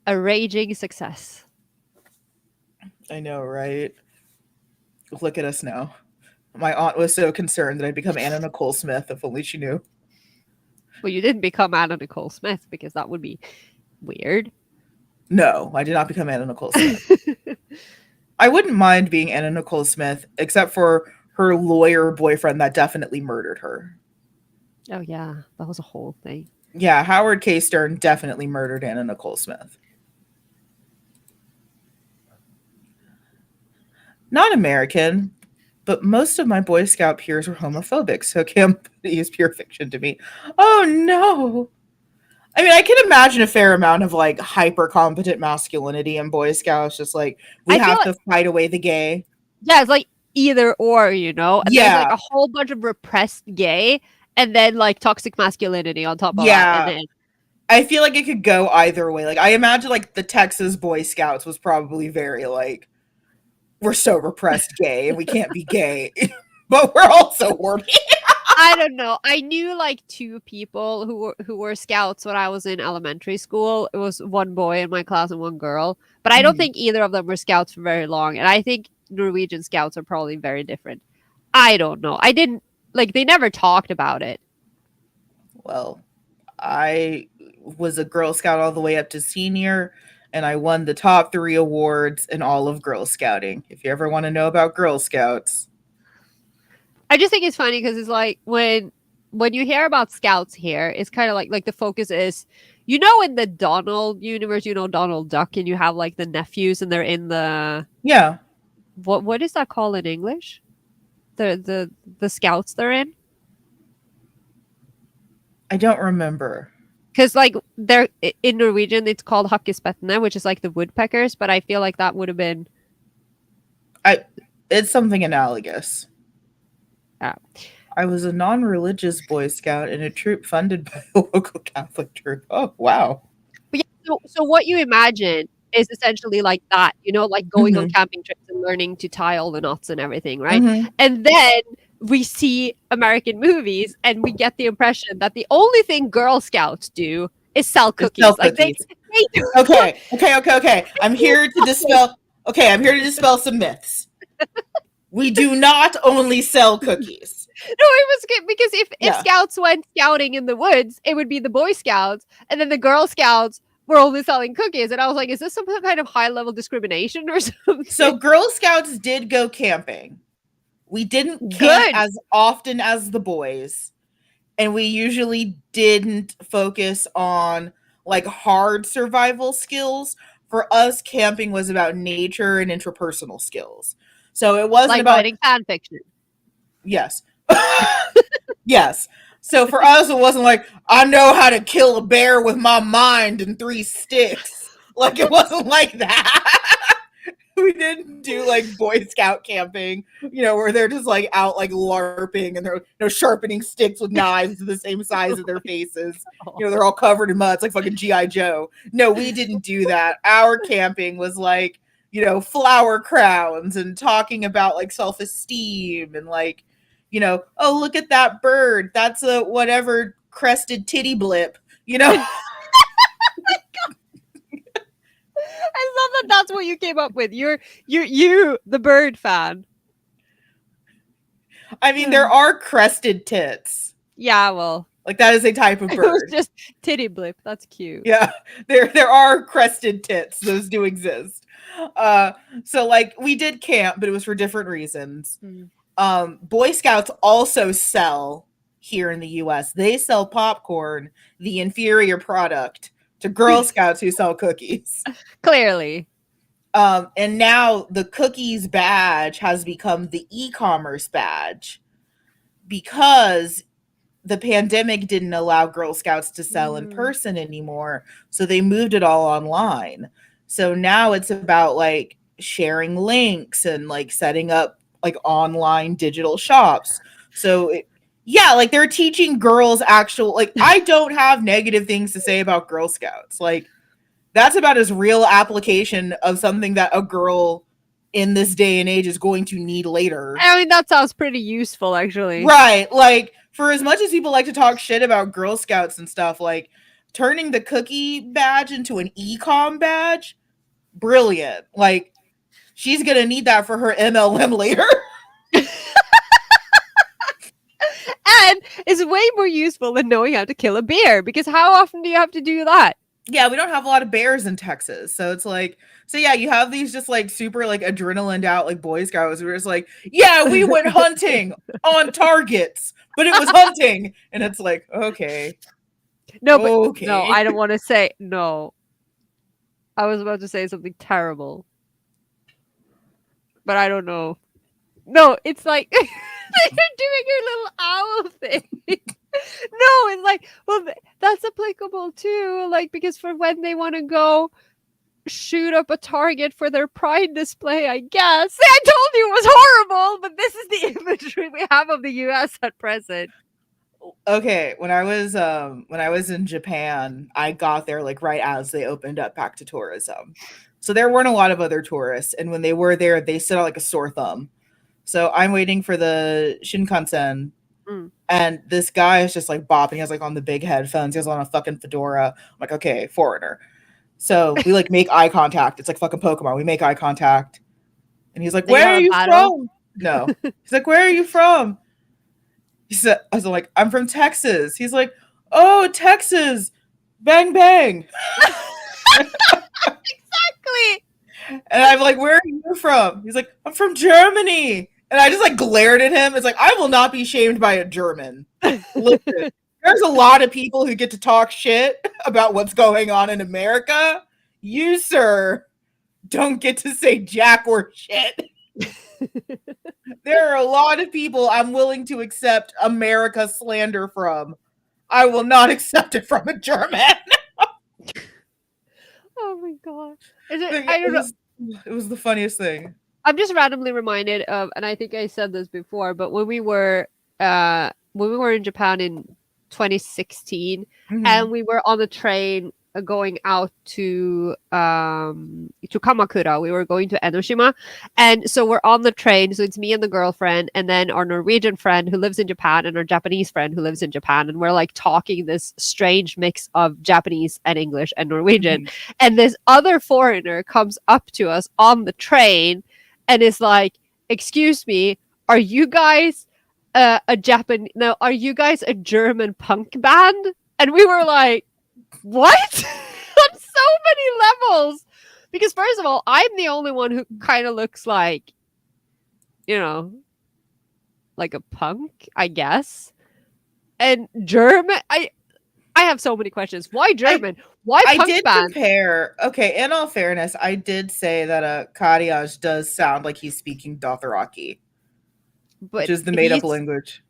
A raging success. I know, right? Look at us now. My aunt was so concerned that I'd become Anna Nicole Smith if only she knew. Well, you didn't become Anna Nicole Smith because that would be weird. No, I did not become Anna Nicole Smith. I wouldn't mind being Anna Nicole Smith, except for her lawyer boyfriend that definitely murdered her. Oh yeah, that was a whole thing. Yeah, Howard K. Stern definitely murdered Anna Nicole Smith. Not American, but most of my Boy Scout peers were homophobic, so camp is pure fiction to me. Oh no. I mean, I can imagine a fair amount of like hyper competent masculinity in Boy Scouts, just like we I feel have like to fight away the gay. yeah, it's like either or, you know. And there's like Yeah, a whole bunch of repressed gay, and then like toxic masculinity on top of that, and yeah. then I feel like it could go either way. Like I imagine like the Texas Boy Scouts was probably very like we're so repressed gay and we can't be gay, but we're also horny. I don't know. I knew like two people who were scouts when I was in elementary school. It was one boy in my class and one girl. But I don't Mhm. think either of them were scouts for very long. And I think Norwegian scouts are probably very different. I don't know. I didn't like they never talked about it. Well, I was a Girl Scout all the way up to senior, and I won the top 3 awards in all of Girl Scouting. If you ever want to know about Girl Scouts, I just think it's funny because it's like when you hear about scouts here, it's kind of like the focus is you know in the Donald universe, you know Donald Duck and you have like the nephews and they're in the yeah, what is that called in English? The scouts they're in? I don't remember. Because like they're in Norwegian, it's called hakkespettene, which is like the woodpeckers. But I feel like that would have been I it's something analogous. uh, I was a non-religious Boy Scout in a troop funded by a local Catholic church. Oh wow. but yeah. So what you imagine is essentially like that, you know, like going on Hmm. camping trips and learning to tie all the knots and everything, right? Hmm. And then we see American movies and we get the impression that the only thing Girl Scouts do is sell Sell cookies. Like cookies. they do Okay. I'm here to dispel. Okay, I'm here to dispel some myths. We do not only sell cookies. No, it was good because if Yeah. scouts went scouting in the woods, it would be the Boy Scouts, and then the Girl Scouts were only selling cookies. And I was like, is this some kind of high level discrimination or something? So Girl Scouts did go camping. We didn't camp Good. as often as the boys, and we usually didn't focus on like hard survival skills. For us, camping was about nature and interpersonal skills. So it wasn't Like about writing fan fiction. yes. Yes. So for us, it wasn't like I know how to kill a bear with my mind and 3 sticks. Like it wasn't like that. We didn't do like Boy Scout camping, where they're just like out like LARPing and they're sharpening sticks with knives to the same size of their faces. They're all covered in mud. It's like fucking G.I. Joe. No, we didn't do that. Our camping was like, flower crowns and talking about like self esteem and like, oh, look at that bird. That's a whatever crested titty blip, I love that that's what you came up with. You're the bird fan. I mean, there are crested tits. Yeah, well. Like that is a type of It was bird. just titty blip. That's cute. Yeah, there are crested tits. Those do exist. So like we did camp, but it was for different reasons. Boy Scouts also sell here in the US. They sell popcorn, the inferior product, to Girl Scouts who sell cookies. Clearly. And now the cookies badge has become the e-commerce badge because the pandemic didn't allow Girl Scouts to sell in person anymore. So they moved it all online. So now it's about like sharing links and like setting up like online digital shops. So like they're teaching girls actual, like I don't have negative things to say about Girl Scouts. Like that's about as real application of something that a girl in this day and age is going to need later. I mean, that sounds pretty useful, actually. Right. Like, for as much as people like to talk shit about Girl Scouts and stuff, like, turning the cookie badge into an e-com badge, brilliant. Like, she's going to need that for her MLM later. And it's way more useful than knowing how to kill a bear, because how often do you have to do that? Yeah, we don't have a lot of bears in Texas. So it's like, so yeah, you have these just like super like adrenaline out like Boy Scouts who are just like, yeah, we went hunting on targets, but it was hunting. And it's like, okay, No, but no, okay. I don't want to say no. I was about to say something terrible, but I don't know. No, it's like you're doing your little owl thing. No, it's like, well, that's applicable too. Like, because for when they want to go shoot up a target for their pride display, I guess. See, I told you it was horrible, but this is the imagery we have of the US at present. Okay, when I was in Japan, I got there like right as they opened up back to tourism. So there weren't a lot of other tourists, and when they were there, they stood out like a sore thumb. So I'm waiting for the Shinkansen, Mm. and this guy is just like bopping. He has like on the big headphones. He has on a fucking fedora. I'm like, okay, foreigner. So we like make eye contact. It's like fucking Pokemon. We make eye contact, and he's like, Then you "Where are have a you battle. from?" No, he's like, "Where are you from?" He said, "I was like, I'm from Texas." He's like, "Oh, Texas, bang bang." Exactly. And I'm like, "Where are you from?" He's like, "I'm from Germany." And I just like glared at him. It's like, I will not be shamed by a German. Listen, there's a lot of people who get to talk shit about what's going on in America. You, sir, don't get to say jack or shit. There are a lot of people I'm willing to accept America slander from. I will not accept it from a German. Oh my god. Is it? Like, I don't know. it was the funniest thing. I'm just randomly reminded of, and I think I said this before, but when we were in Japan in 2016, Hmm. and we were on the train going out to Kamakura. We were going to Enoshima, and so we're on the train. So it's me and the girlfriend, and then our Norwegian friend who lives in Japan, and our Japanese friend who lives in Japan, and we're like talking this strange mix of Japanese and English and Norwegian, Hmm. and this other foreigner comes up to us on the train and is like, "Excuse me, are you guys a Japan? No, are you guys a German punk band?" And we were like, "What?" On so many levels. Because first of all, I'm the only one who kind of looks like, you know, like a punk, I guess. And German, I have so many questions. Why I German? Why I punk did band? compare. Okay, in all fairness, I did say that Kariaj does sound like he's speaking Dothraki, which But is the made up he's language.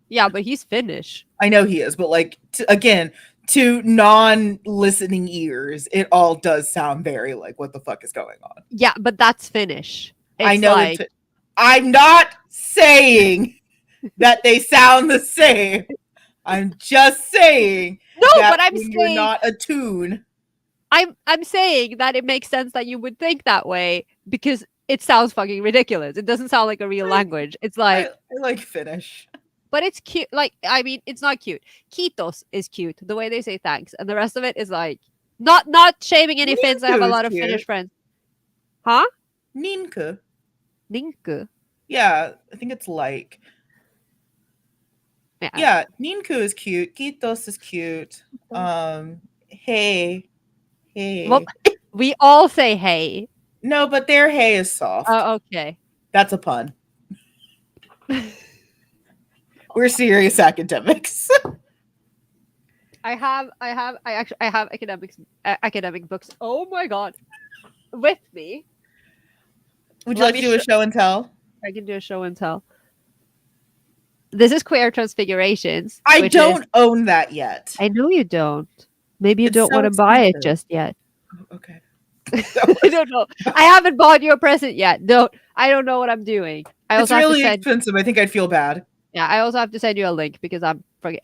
yeah, but he's Finnish. I know he is, but like again, to non-listening ears, it all does sound very like what the fuck is going on. Yeah, but that's Finnish. I It's know it's. like I'm not saying that they sound the same. I'm just saying no, that but I'm when you're saying not attuned, I'm saying that it makes sense that you would think that way because it sounds fucking ridiculous. It doesn't sound like a real I, language. It's like, I like Finnish. but it's cute. Like, I mean, it's not cute. Kitos is cute, the way they say thanks, and the rest of it is like not shaming any Finns. I have Ninku a is lot of Finnish cute. friends. Huh? Ninku. Ninku. Yeah, I think it's like. Yeah. Yeah, Ninku is cute. Kitos is cute. Hey, Well, hey. we all say hey. No, but their hey is soft. Oh, okay. That's a pun. We're serious academics. I have academic books. Oh my god, with me. Would you Let like to me do a show. show and tell? I can do a show and tell. This is Queer Transfigurations, I which is don't own that yet. I know you don't. Maybe you It's don't so want to buy it expensive. just yet. Okay. That I was, don't know. I haven't bought you a present yet. I don't know what I'm doing. I it's also have to really send. expensive. I think I'd feel bad. Yeah, I also have to send you a link because I'm forget.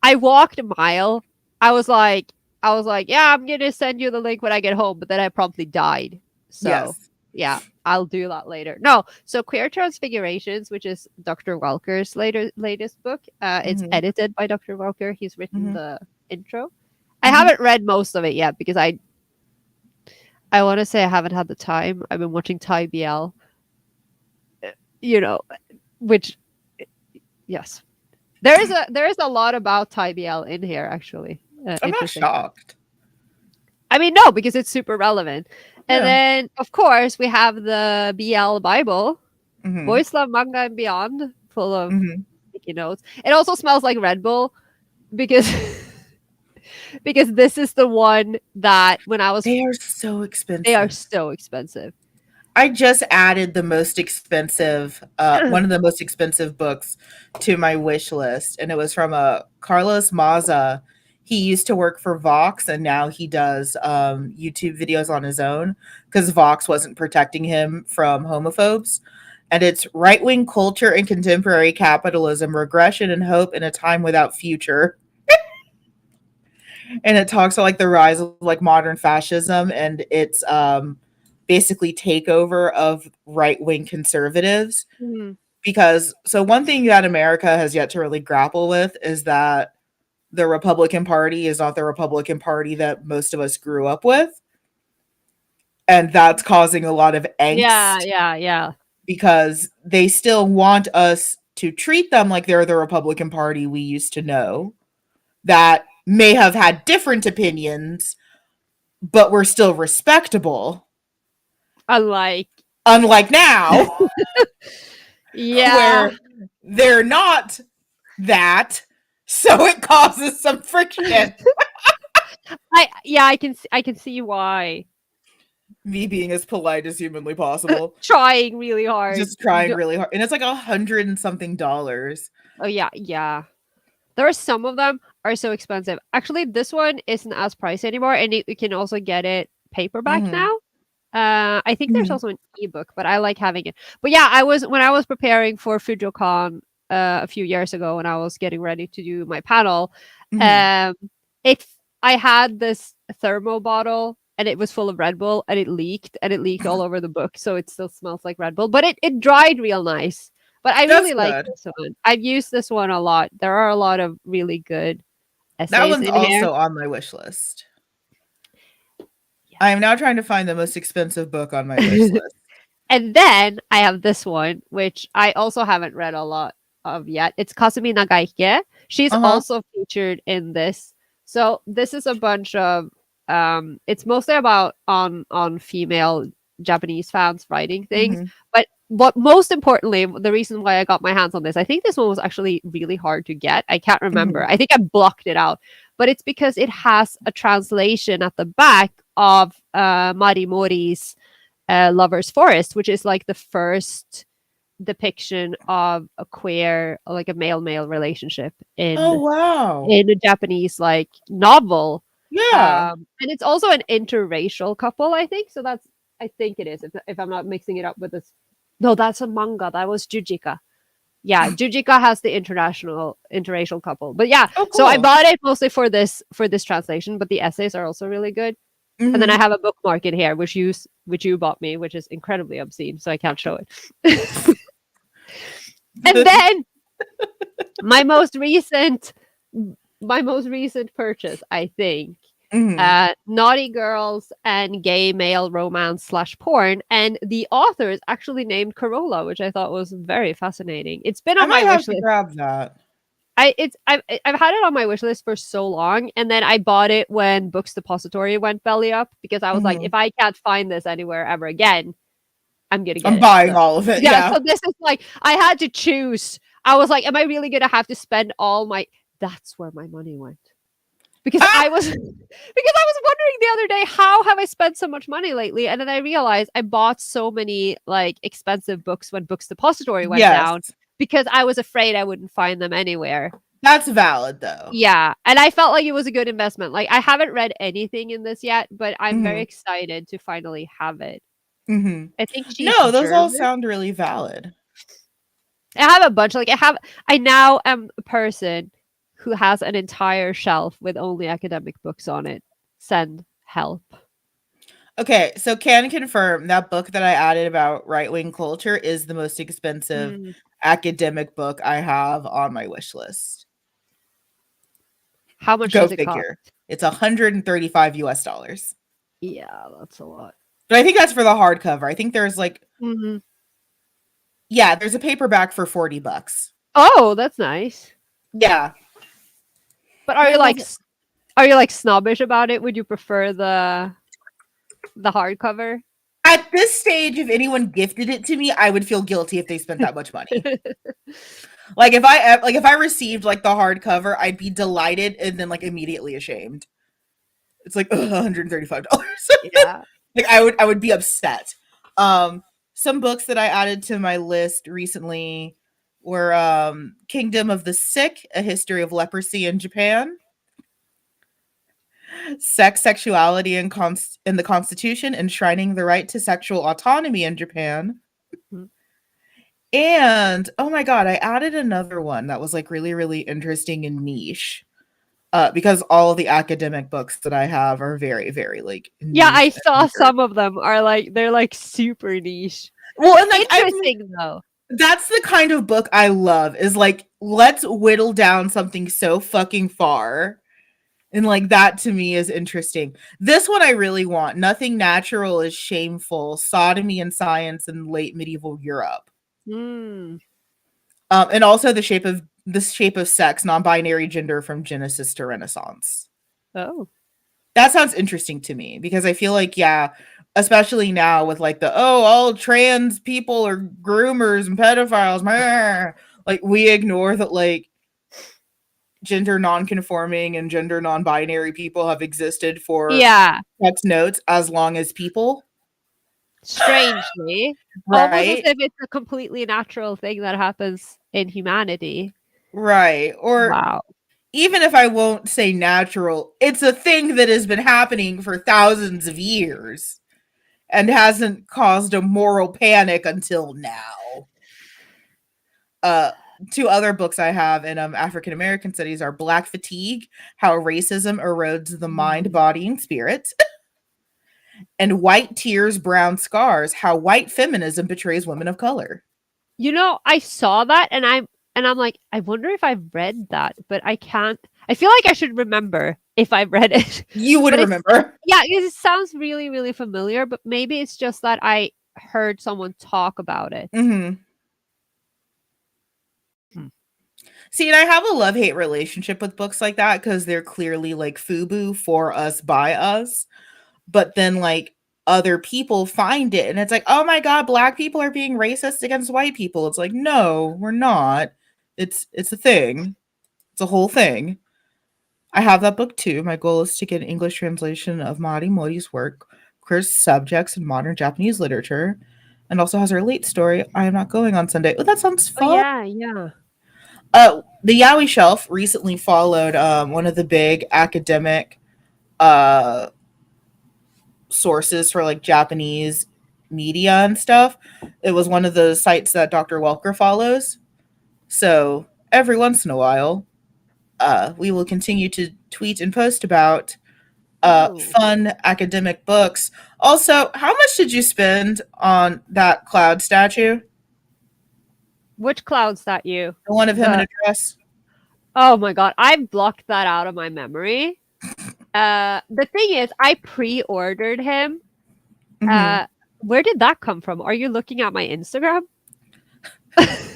I walked a mile. I was like, yeah, I'm gonna send you the link when I get home, but then I promptly died. So Yes. yeah, I'll do that later. No, so Queer Transfigurations, which is Dr. Welker's latest book. It's Hmm. edited by Dr. Welker. He's written Hmm. the intro. I Hmm. haven't read most of it yet because I want to say I haven't had the time. I've been watching Thai BL, you know, which yes, there is a lot about Thai BL in here actually. I'm not Interesting. shocked. I mean, no, because it's super relevant. And Yeah. then, of course, we have the BL Bible, Mhm. Boys Love Manga and Beyond, full of Mhm. sticky notes. It also smells like Red Bull because because this is the one that when I was They are so they are expensive. so expensive. I just added the most expensive, one of the most expensive books to my wish list, and it was from Carlos Maza. He used to work for Vox, and now he does YouTube videos on his own because Vox wasn't protecting him from homophobes. And it's right wing culture and contemporary capitalism, regression and hope in a time without future. And it talks about like the rise of like modern fascism and its basically takeover of right wing conservatives. Mhm. Because so one thing that America has yet to really grapple with is that the Republican Party is not the Republican Party that most of us grew up with, and that's causing a lot of Yeah, angst yeah, yeah. because they still want us to treat them like they're the Republican Party we used to know that may have had different opinions but we're still respectable. Unlike Unlike now, yeah. where they're not that, so it causes some friction. I can see why. Me being as polite as humanly possible, Trying really hard. just trying really hard, and it's like 100 and something dollars. Oh yeah, yeah. There are some of them are so expensive. Actually, this one isn't as pricey anymore, and you can also get it paperback Mm-hmm. now. I think there's Mm-hmm. also an ebook, but I like having it. But yeah, I was when I was preparing for FujoCon a few years ago when I was getting ready to do my panel. Mm-hmm. Um, it I had this thermo bottle and it was full of Red Bull and it leaked all over the book, so it still smells like Red Bull. But it dried real nice. But I That's really like good. this one. I've used this one a lot. There are a lot of really good That essays one's in here. also on my wish list. Yeah. I am now trying to find the most expensive book on my wish list. And then I have this one, which I also haven't read a lot of yet. It's Kasumi Nagaike. She's Uh huh. also featured in this. So this is a bunch of it's mostly about on female Japanese fans writing things. Mm-hmm. But what most importantly, the reason why I got my hands on this, I think this one was actually really hard to get. I can't Mm-hmm. remember. I think I blocked it out. But it's because it has a translation at the back of Mari Mori's Lover's Forest, which is like the first depiction of a queer, like a male relationship Oh wow. in a Japanese like novel. Yeah. And it's also an interracial couple, I think. So that's I think it is, if I'm not mixing it up with this. No, that's a manga. That was Jujika. Yeah, Jujika has the international interracial couple. But yeah, Oh so I cool. bought it mostly for this translation, but the essays are also really good. And then I Mm-hmm. have a bookmark in here, which you bought me, which is incredibly obscene, so I can't show it. And then my most recent my most recent purchase, I think, Mm-hmm. Naughty Girls and Gay Male Romance slash Porn, and the author is actually named Corolla, which I thought was very fascinating. It's been I on my might have wish to list. grab that. I've had it on my wish list for so long, and then I bought it when Books Depository went belly up because I was like, Mhm. if I can't find this anywhere ever again, I'm gonna get I'm it. buying So all of it, yeah, yeah. so this is like I had to choose. I was like, am I really gonna have to spend all my that's where my money went. Because Ah! I was because I was wondering the other day, how have I spent so much money lately? And then I realized I bought so many like expensive books when Books Depository went down Yes. because I was afraid I wouldn't find them anywhere. That's valid, though. Yeah, and I felt like it was a good investment. Like I haven't read anything in this yet, but I'm very Mhm, excited to finally have it. mhm. I think she's No, those all German. sound really valid. I have a bunch. I now am a person who has an entire shelf with only academic books on it. Send help. Okay, so can confirm that book that I added about right-wing culture is the most expensive Mm, academic book I have on my wish list. how much Go does it cost? figure. It's 135 US dollars. Yeah, that's a lot. But I think that's for the hardcover. I think there's like Mhm. yeah, there's a paperback for 40 bucks. Oh, that's nice. Yeah. But But I love Are you like snobbish about it? Would you prefer the hardcover? At this stage, if anyone gifted it to me, I would feel guilty if they spent that much money. Like if I received like the hardcover, I'd be delighted and then like immediately ashamed. It's like $135. Yeah. Like I would be upset. Um, some books that I added to my list recently were Kingdom of the Sick, A History of Leprosy in Japan, Sex, Sexuality, and in the Constitution, Enshrining the Right to Sexual Autonomy in Japan. Mhm. And oh my god, I added another one that was like really, really interesting and niche. Because all of the academic books that I have are very, very like Yeah, I niche saw and weird. some of them are like they're like super niche. Well, and like I'm Interesting though. that's the kind of book I love is like let's whittle down something so fucking far. And like that to me is interesting. This one I really want. Nothing natural is shameful. Sodomy and science in late medieval Europe. Mm. And also the shape of sex, non-binary gender from Genesis to Renaissance. Oh. That sounds interesting to me because I feel like, yeah, especially now with like all trans people are groomers and pedophiles, like we ignore that like gender non-conforming and gender non-binary people have existed for Yeah. text notes as long as people, Strangely. Almost as right? if it's a completely natural thing that happens in humanity. Right. Or Wow. even if I won't say natural, it's a thing that has been happening for thousands of years and hasn't caused a moral panic until now. Uh, Two other books I have in African American studies are Black Fatigue: How Racism Erodes the Mind, Mm. Body, and Spirit, and White Tears, Brown Scars: How White Feminism Betrays Women of Color. You know, I saw that and I'm like, I wonder if I've read that, but I can't. I feel like I should remember if I've read it. You would But it's remember. yeah, it sounds really, really familiar, but maybe it's just that I heard someone talk about it. Hmm. Hmm. See, and I have a love hate relationship with books like that because they're clearly like FUBU for us by us. But then like other people find it and it's like, oh my god, black people are being racist against white people. It's like, no, we're not. It's a thing. It's a whole thing. I have that book too. My goal is to get an English translation of Mari Mori's work, Queer Subjects in Modern Japanese Literature, and also has her late story, I Am Not Going on Sunday. Oh, that sounds Oh fun. yeah, yeah. The Yaoi Shelf recently followed one of the big academic uh, sources for like Japanese media and stuff. It was one of the sites that Dr. Welker follows. So every once in a while, we will continue to tweet and post about Oh. fun academic books. Also, how much did you spend on that cloud statue? Which cloud's that you? The one of him in The a dress? Oh my god, I blocked that out of my memory. The thing is, I pre-ordered him. Hmm. Uh, where did that come from? Are you looking at my Instagram?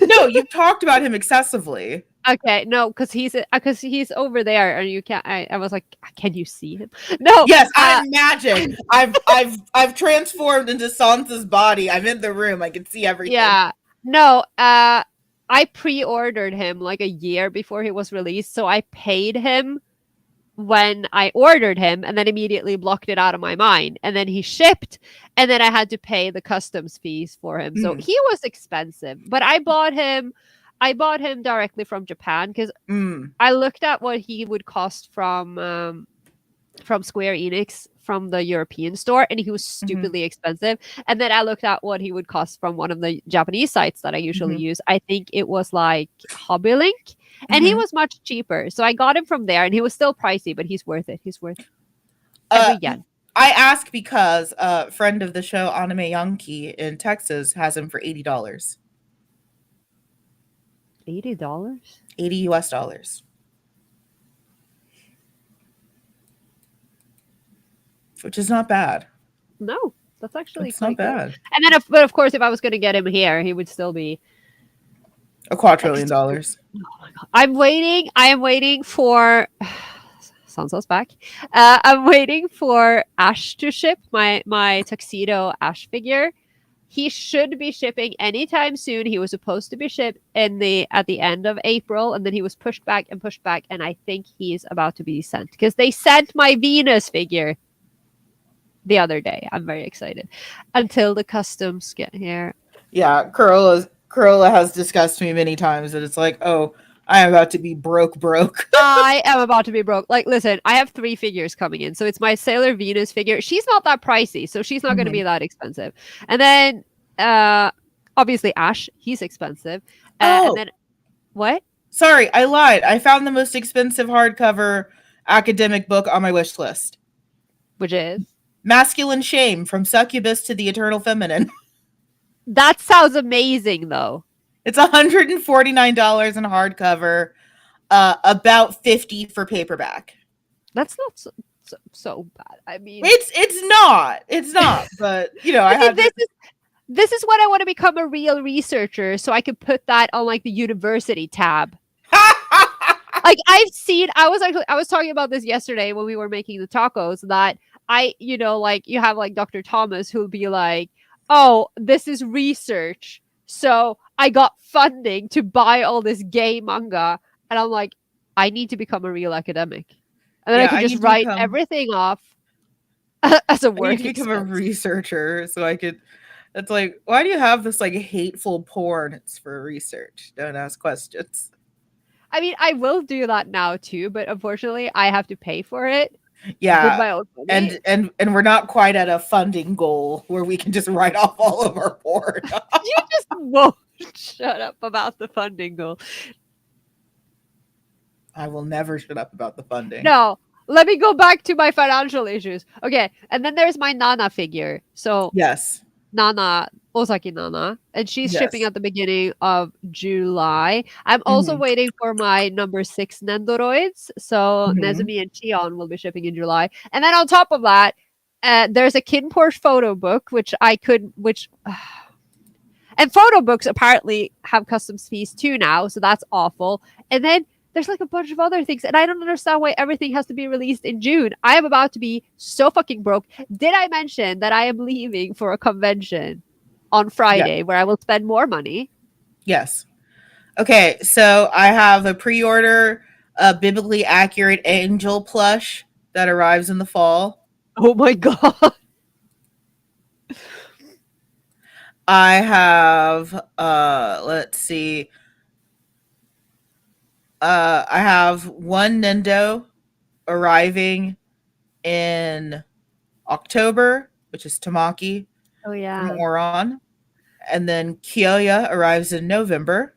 No, you've talked about him excessively. Okay, no, because he's over there, and you can't. I was like, can you see him? No, Yes, I'm magic. I've transformed into Sansa's body. I'm in the room. I can see everything. yeah, no. I pre-ordered him like a year before he was released, so I paid him when I ordered him and then immediately blocked it out of my mind. And then he shipped, and then I had to pay the customs fees for him. So Mm, he was expensive, but I bought him directly from Japan because mm, I looked at what he would cost from Square Enix from the European store, and he was mhm, stupidly expensive. And then I looked at what he would cost from one of the Japanese sites that I usually mhm, use. I think it was like Hobbylink, and he mhm. was much cheaper. So I got him from there, and he was still pricey, but he's worth it. He's worth Uh, every yen. I ask because a friend of the show, Anime Yankee in Texas, has him for $80, $80? 80 US dollars, which is not bad. No, that's actually It's not quite good. bad. And then, but of course, if I was going to get him here, he would still be A quadrillion expensive. dollars. Oh my god! I am waiting for Sansa's back. I'm waiting for Ash to ship my tuxedo Ash figure. He should be shipping anytime soon. He was supposed to be shipped in the at the end of April, and then he was pushed back, and I think he's about to be sent because they sent my Venus figure the other day. I'm very excited. Until the customs get here. Yeah, Corolla has discussed to me many times that it's like, oh, I am about to be broke. I am about to be broke. Like, listen, I have 3 figures coming in. So it's my Sailor Venus figure. She's not that pricey, so she's not going to Mhm. be that expensive. And then, obviously, Ash, he's expensive. And Oh, then, what? sorry, I lied. I found the most expensive hardcover academic book on my wish list. Which is? Masculine Shame from Succubus to the Eternal Feminine. That sounds amazing, though. It's $149 in hardcover, about 50 for paperback. That's not so bad. I mean, It's not. But I see, had to. this is what I want to become a real researcher, so I could put that on like the university tab. Like I was talking about this yesterday when we were making the tacos that like you have like Dr. Thomas who'll be like, "Oh, this is research." So, I got funding to buy all this gay manga and I'm like, I need to become a real academic. And then I Yeah, could I just need to write become. everything off as a I need work to become a expense. researcher so I could. It's like, why do you have this like hateful porn? It's for research. Don't ask questions. I mean, I will do that now too, but unfortunately, I have to pay for it with Yeah, my own money. and we're not quite at a funding goal where we can just write off all of our porn. You just won't shut up about the funding goal. I will never shut up about the funding. No, let me go back to my financial issues. Okay, and then there's my Nana figure. So Yes. Nana, Osaki Nana, and she's shipping Yes. at the beginning of July. I'm also Mhm. waiting for my number 6 Nendoroids. So Mhm. Nezumi and Chion will be shipping in July. And then on top of that, there's a Kinport photo book, which and photo books apparently have customs fees too now, so that's awful. And then there's like a bunch of other things, and I don't understand why everything has to be released in June. I am about to be so fucking broke. Did I mention that I am leaving for a convention on Yeah. Friday where I will spend more money? Yes. Okay, so I have a pre-order biblically accurate angel plush that arrives in the fall. Oh my god. I have let's see. I have one Nendo arriving in October, which is Tamaki Oh from yeah. Oron. And then Kyoya arrives in November.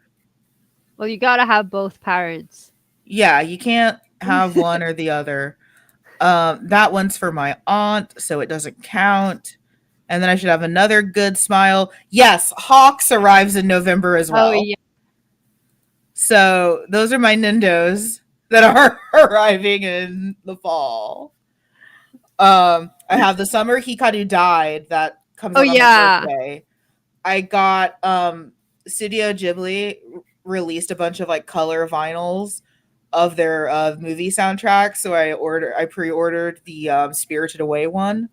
Well, you gotta have both parents. Yeah, you can't have one or the other. That one's for my aunt, so it doesn't count. And then I should have another good smile. Yes, Hawks arrives in November as Oh well. yeah. So those are my Nindos that are arriving in the fall. I have the summer Hikaru died that comes Oh out on my yeah. birthday. I got Studio Ghibli released a bunch of like color vinyls of their movie soundtracks, so I pre-ordered the Spirited Away one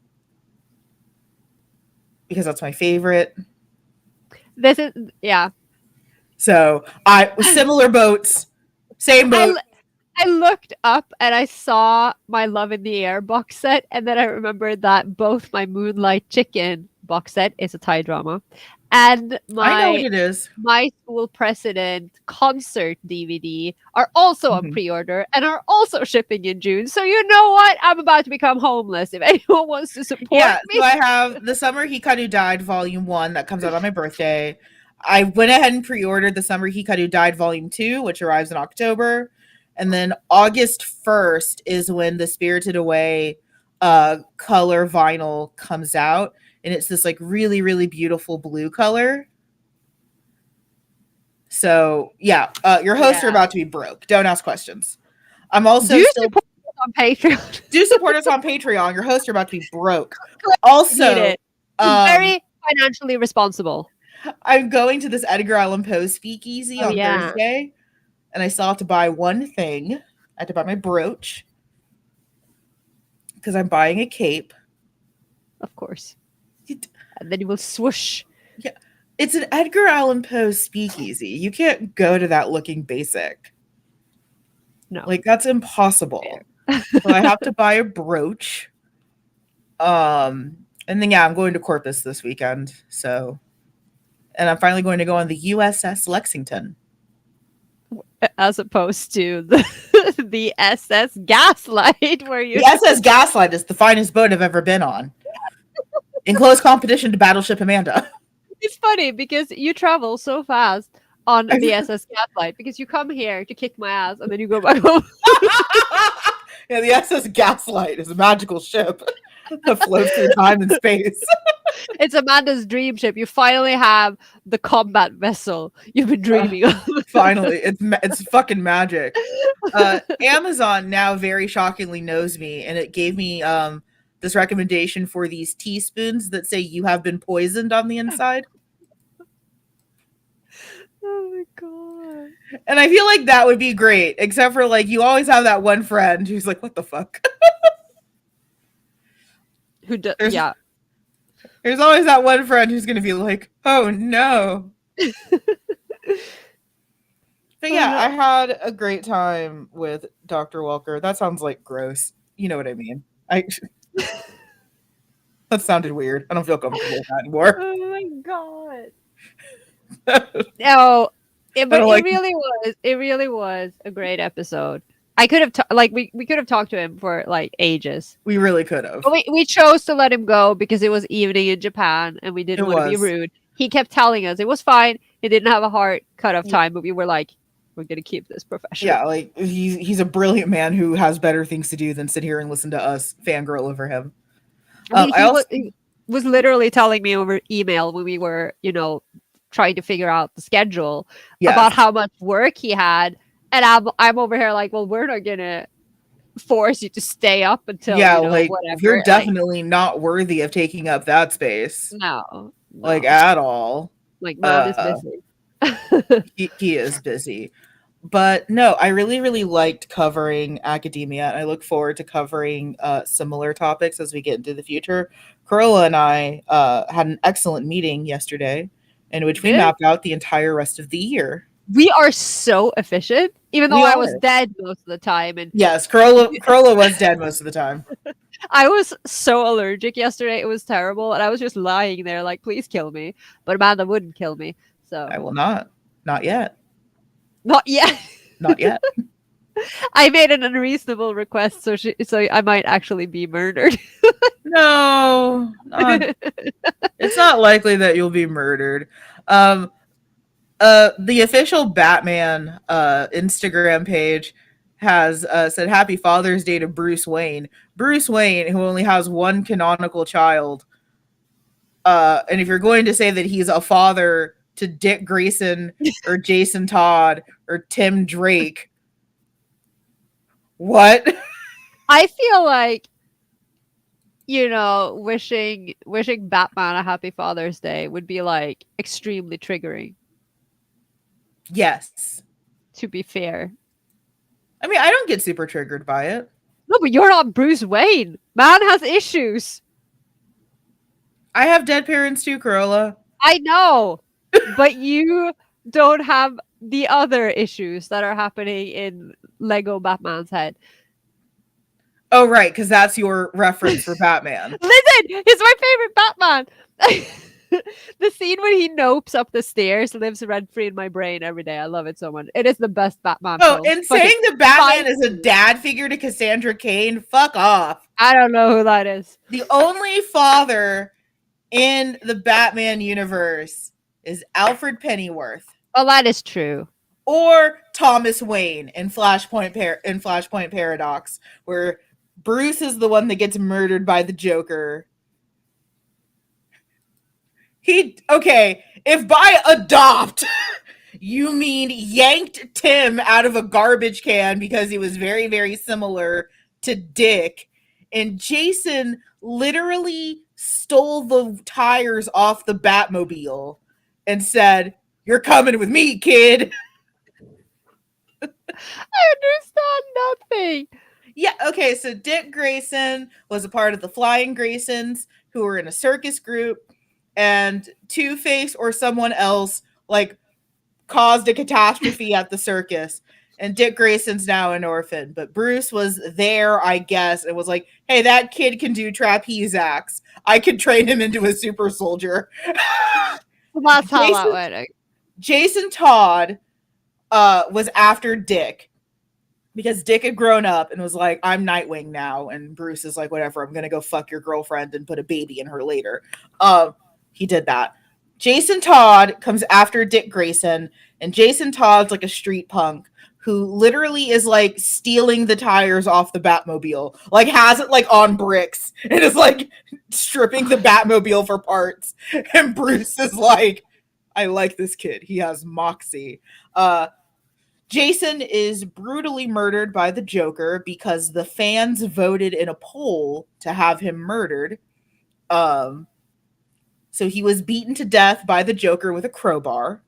because that's my favorite. This is yeah. So I similar boats, same boat. I I looked up and I saw my Love in the Air box set, and then I remembered that both my Moonlight Chicken box set is a Thai drama, and I know what it is. my school president concert DVD are also on Mhm. pre-order and are also shipping in June. So you know what? I'm about to become homeless. If anyone wants to support Yeah, so me, I have the Summer Hikaru Died Volume 1 that comes out on my birthday. I went ahead and pre-ordered the Summer Hikaru Died Volume 2, which arrives in October. And then August 1st is when the Spirited Away color vinyl comes out. And it's this like really, really beautiful blue color. So yeah, your hosts are yeah. about to be broke. Don't ask questions. I'm Do also you still support us on Patreon? do support us on Patreon. Your hosts are about to be broke. I need Also, it. I'm um, very financially responsible. I'm going to this Edgar Allan Poe speakeasy Oh on yeah. Thursday, and I still have to buy one thing. I have to buy my brooch. because I'm buying a cape. Of course. It- And then you will swoosh. yeah, it's an Edgar Allan Poe speakeasy. You can't go to that looking basic. No. Like that's impossible. So I have to buy a brooch. And then yeah, I'm going to Corpus this weekend. So, and I'm finally going to go on the USS Lexington. As opposed to the SS Gaslight, where The you. SS Gaslight is the finest boat I've ever been on, in close competition to Battleship Amanda. It's funny because you travel so fast on the SS Gaslight because you come here to kick my ass and then you go back home. Yeah, the SS Gaslight is a magical ship that floats through time and space. It's Amanda's dream ship. You finally have the combat vessel you've been dreaming of. Finally, it's fucking magic. Amazon now very shockingly knows me, and it gave me this recommendation for these teaspoons that say you have been poisoned on the inside. Oh my god. And I feel like that would be great, except for like you always have that one friend who's like, "What the fuck?" Who does? There's Yeah. there's always that one friend who's gonna be like, "Oh no." But Oh, yeah, no. I had a great time with Dr. Welker. That sounds like gross. You know what I mean? I that sounded weird. I don't feel comfortable with that anymore. Oh my god. No, I but don't it like. really was. It really was a great episode. I could have like we could have talked to him for like ages. We really could have. But we chose to let him go because it was evening in Japan and we It didn't want to be was. rude. He kept telling us it was fine. He didn't have a hard cutoff time, but we were like, we're gonna keep this professional. Yeah, like he's a brilliant man who has better things to do than sit here and listen to us fangirl over him. I mean, I also he was literally telling me over email when we were, trying to figure out the schedule about yes. how much work he had, and I'm over here like, well, we're not gonna force you to stay up until Yeah, like you're whatever. Like, definitely not worthy of taking up that space. no, Like no, at all. like man is Uh busy. he is busy. But no, I really, really liked covering academia, and I look forward to covering similar topics as we get into the future. Corolla and I had an excellent meeting yesterday in which we Did mapped out the entire rest of the year. we are so efficient, even though We I was are. dead most of the time, and Yes, Corolla was dead most of the time. I was so allergic yesterday. It was terrible, and I was just lying there like, please kill me, but Amanda wouldn't kill me, so I will not. Not yet. not yet. Not yet. I made an unreasonable request, so I might actually be murdered. No, it's not likely that you'll be murdered. Um, the official Batman Instagram page has said Happy Father's Day to Bruce Wayne. Bruce Wayne, who only has one canonical child. And if you're going to say that he's a father to Dick Grayson or Jason Todd or Tim Drake, what? I feel like wishing Batman a happy Father's Day would be like extremely triggering. Yes. To be fair, I mean, I don't get super triggered by it. no, but you're not Bruce Wayne. Man has issues. I have dead parents too, Corolla. I know, but you don't have the other issues that are happening in Lego Batman's head. Oh, right, because that's your reference for Batman. Listen, he's my favorite Batman. The scene when he nopes up the stairs lives rent free in my brain every day. I love it so much. It is the best Batman Oh, film. and Fucking saying that Batman fine. is a dad figure to Cassandra Cain, fuck off. I don't know who that is. The only father in the Batman universe is Alfred Pennyworth Well, that is true. or Thomas Wayne in Flashpoint Paradox, where Bruce is the one that gets murdered by the Joker. If by adopt you mean yanked Tim out of a garbage can because he was very, very similar to Dick, and Jason literally stole the tires off the Batmobile and said, "You're coming with me, kid." I understand nothing. Yeah, okay, so Dick Grayson was a part of the Flying Graysons, who were in a circus group, and Two Face or someone else like caused a catastrophe at the circus. And Dick Grayson's now an orphan, but Bruce was there, I guess, and was like, "Hey, that kid can do trapeze acts. I could train him into a super soldier." Well, that's how that Jason went. Jason Todd was after Dick because Dick had grown up and was like, "I'm Nightwing now," and Bruce is like, "Whatever, I'm gonna go fuck your girlfriend and put a baby in her later." He did that. Jason Todd comes after Dick Grayson, and Jason Todd's like a street punk who literally is like stealing the tires off the Batmobile, like has it like on bricks, and is like stripping the Batmobile for parts. And Bruce is like, "I like this kid. He has moxie." Uh, Jason is brutally murdered by the Joker because the fans voted in a poll to have him murdered. Um, so he was beaten to death by the Joker with a crowbar.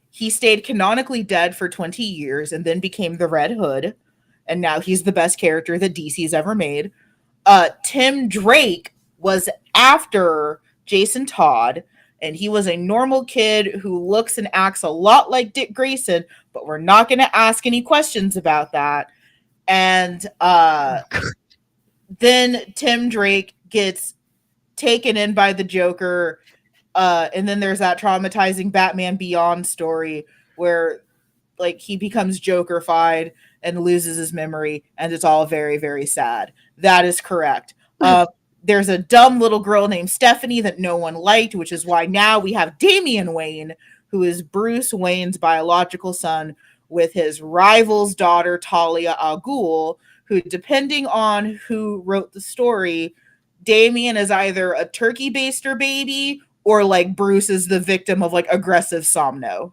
He stayed canonically dead for 20 years and then became the Red Hood. And now he's the best character that DC's ever made. Tim Drake was after Jason Todd, and he was a normal kid who looks and acts a lot like Dick Grayson, but we're not going to ask any questions about that. And then Tim Drake gets taken in by the Joker. And then there's that traumatizing Batman Beyond story where like he becomes Jokerfied and loses his memory, and it's all very, very sad. That is correct. There's a dumb little girl named Stephanie that no one liked, which is why now we have Damian Wayne, who is Bruce Wayne's biological son, with his rival's daughter, Talia al Ghul, who, depending on who wrote the story, Damian is either a turkey baster baby or like Bruce is the victim of like aggressive somno.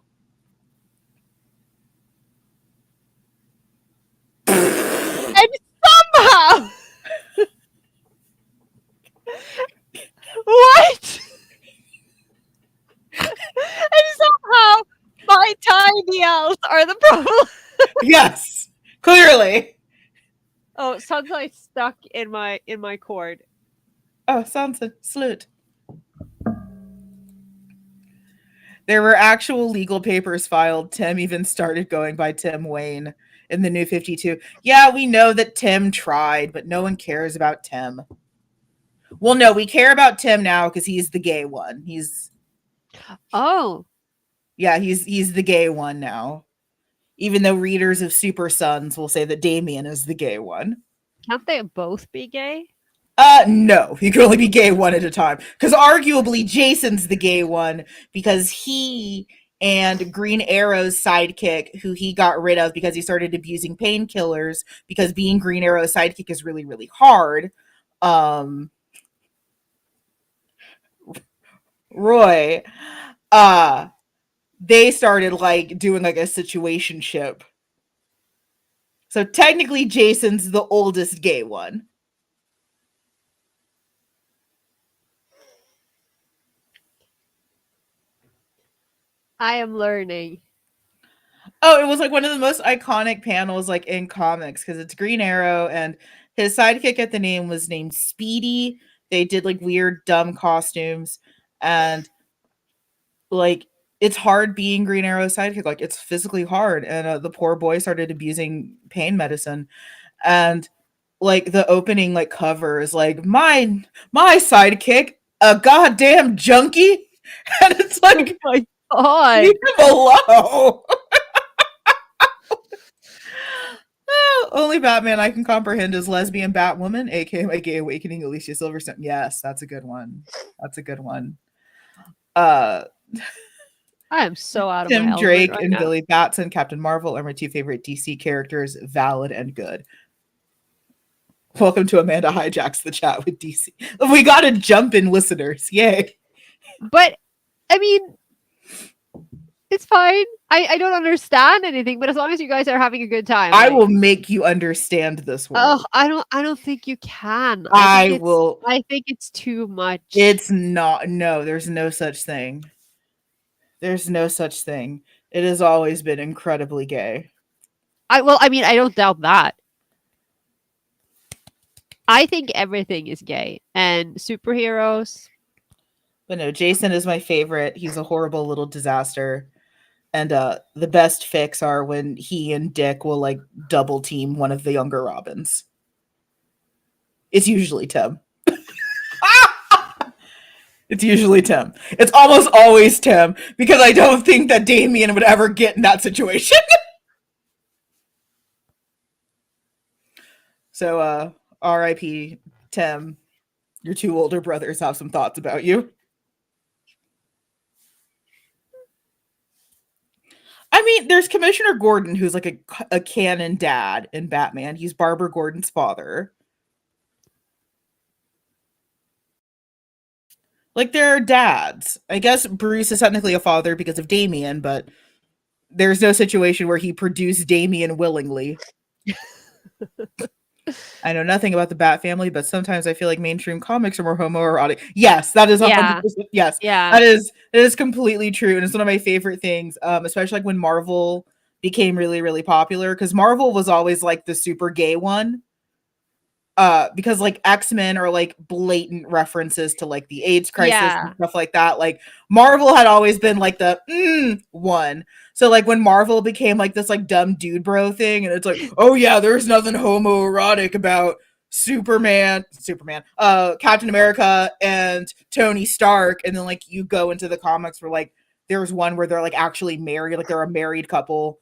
And somehow, what? And somehow, my tiny elves are the problem. Yes, clearly. Oh, sounds like stuck in my cord. Oh, sounds a salute. There were actual legal papers filed. Tim even started going by Tim Wayne in the New 52. Yeah, we know that Tim tried, but no one cares about Tim. Well, no, we care about Tim now because he's the gay one. Oh, Yeah, he's the gay one now. Even though readers of Super Sons will say that Damien is the gay one. can't they both be gay? No, you can only be gay one at a time. Because arguably Jason's the gay one because he and Green Arrow's sidekick, who he got rid of because he started abusing painkillers, because being Green Arrow's sidekick is really, really hard. Um, Roy, uh, they started like doing like a situationship. So technically, Jason's the oldest gay one. I am learning. Oh, it was like one of the most iconic panels like in comics because it's Green Arrow and his sidekick at the name was named Speedy. They did like weird dumb costumes and like it's hard being Green Arrow's sidekick. Like it's physically hard and the poor boy started abusing pain medicine and like the opening like cover is like my sidekick a goddamn junkie and it's Oh like my god. leave him alone. Only Batman I can comprehend is lesbian Batwoman, aka my gay awakening, Alicia Silverstone. Yes, that's a good one. That's a good one. Uh, I am so out of my Tim element Drake right and now. Billy Batson, Captain Marvel are my two favorite DC characters, valid and good. Welcome to Amanda Hijacks the Chat with DC. We got a jump in listeners. Yay. But I mean, it's fine. I don't understand anything, but as long as you guys are having a good time, I like will make you understand this oh, world. I don't think you can. I will. I think it's too much. It's not. No, there's no such thing. There's no such thing. It has always been incredibly gay. I mean, I don't doubt that. I think everything is gay and superheroes. But no, Jason is my favorite. He's a horrible little disaster. And the best fix are when he and Dick will like double team one of the younger Robins. It's usually Tim. It's usually Tim. It's almost always Tim because I don't think that Damien would ever get in that situation. So R.I.P. Tim. Your two older brothers have some thoughts about you. I mean, there's Commissioner Gordon, who's like a canon dad in Batman. He's Barbara Gordon's father. Like, there are dads. I guess Bruce is technically a father because of Damien, but there's no situation where he produced Damien willingly. I know nothing about the Bat family, but sometimes I feel like mainstream comics are more homoerotic. Yes, that is Yeah. 100%. Yes, Yeah. that is completely true, and it's one of my favorite things. Especially like when Marvel became really really popular because Marvel was always like the super gay one. Because like X-Men are like blatant references to like the AIDS crisis and Yeah. stuff like that. Like Marvel had always been like the one. So like when Marvel became like this like dumb dude bro thing, and it's like, oh yeah, there's nothing homoerotic about Captain America and Tony Stark, and then like you go into the comics where like there's one where they're like actually married, like they're a married couple.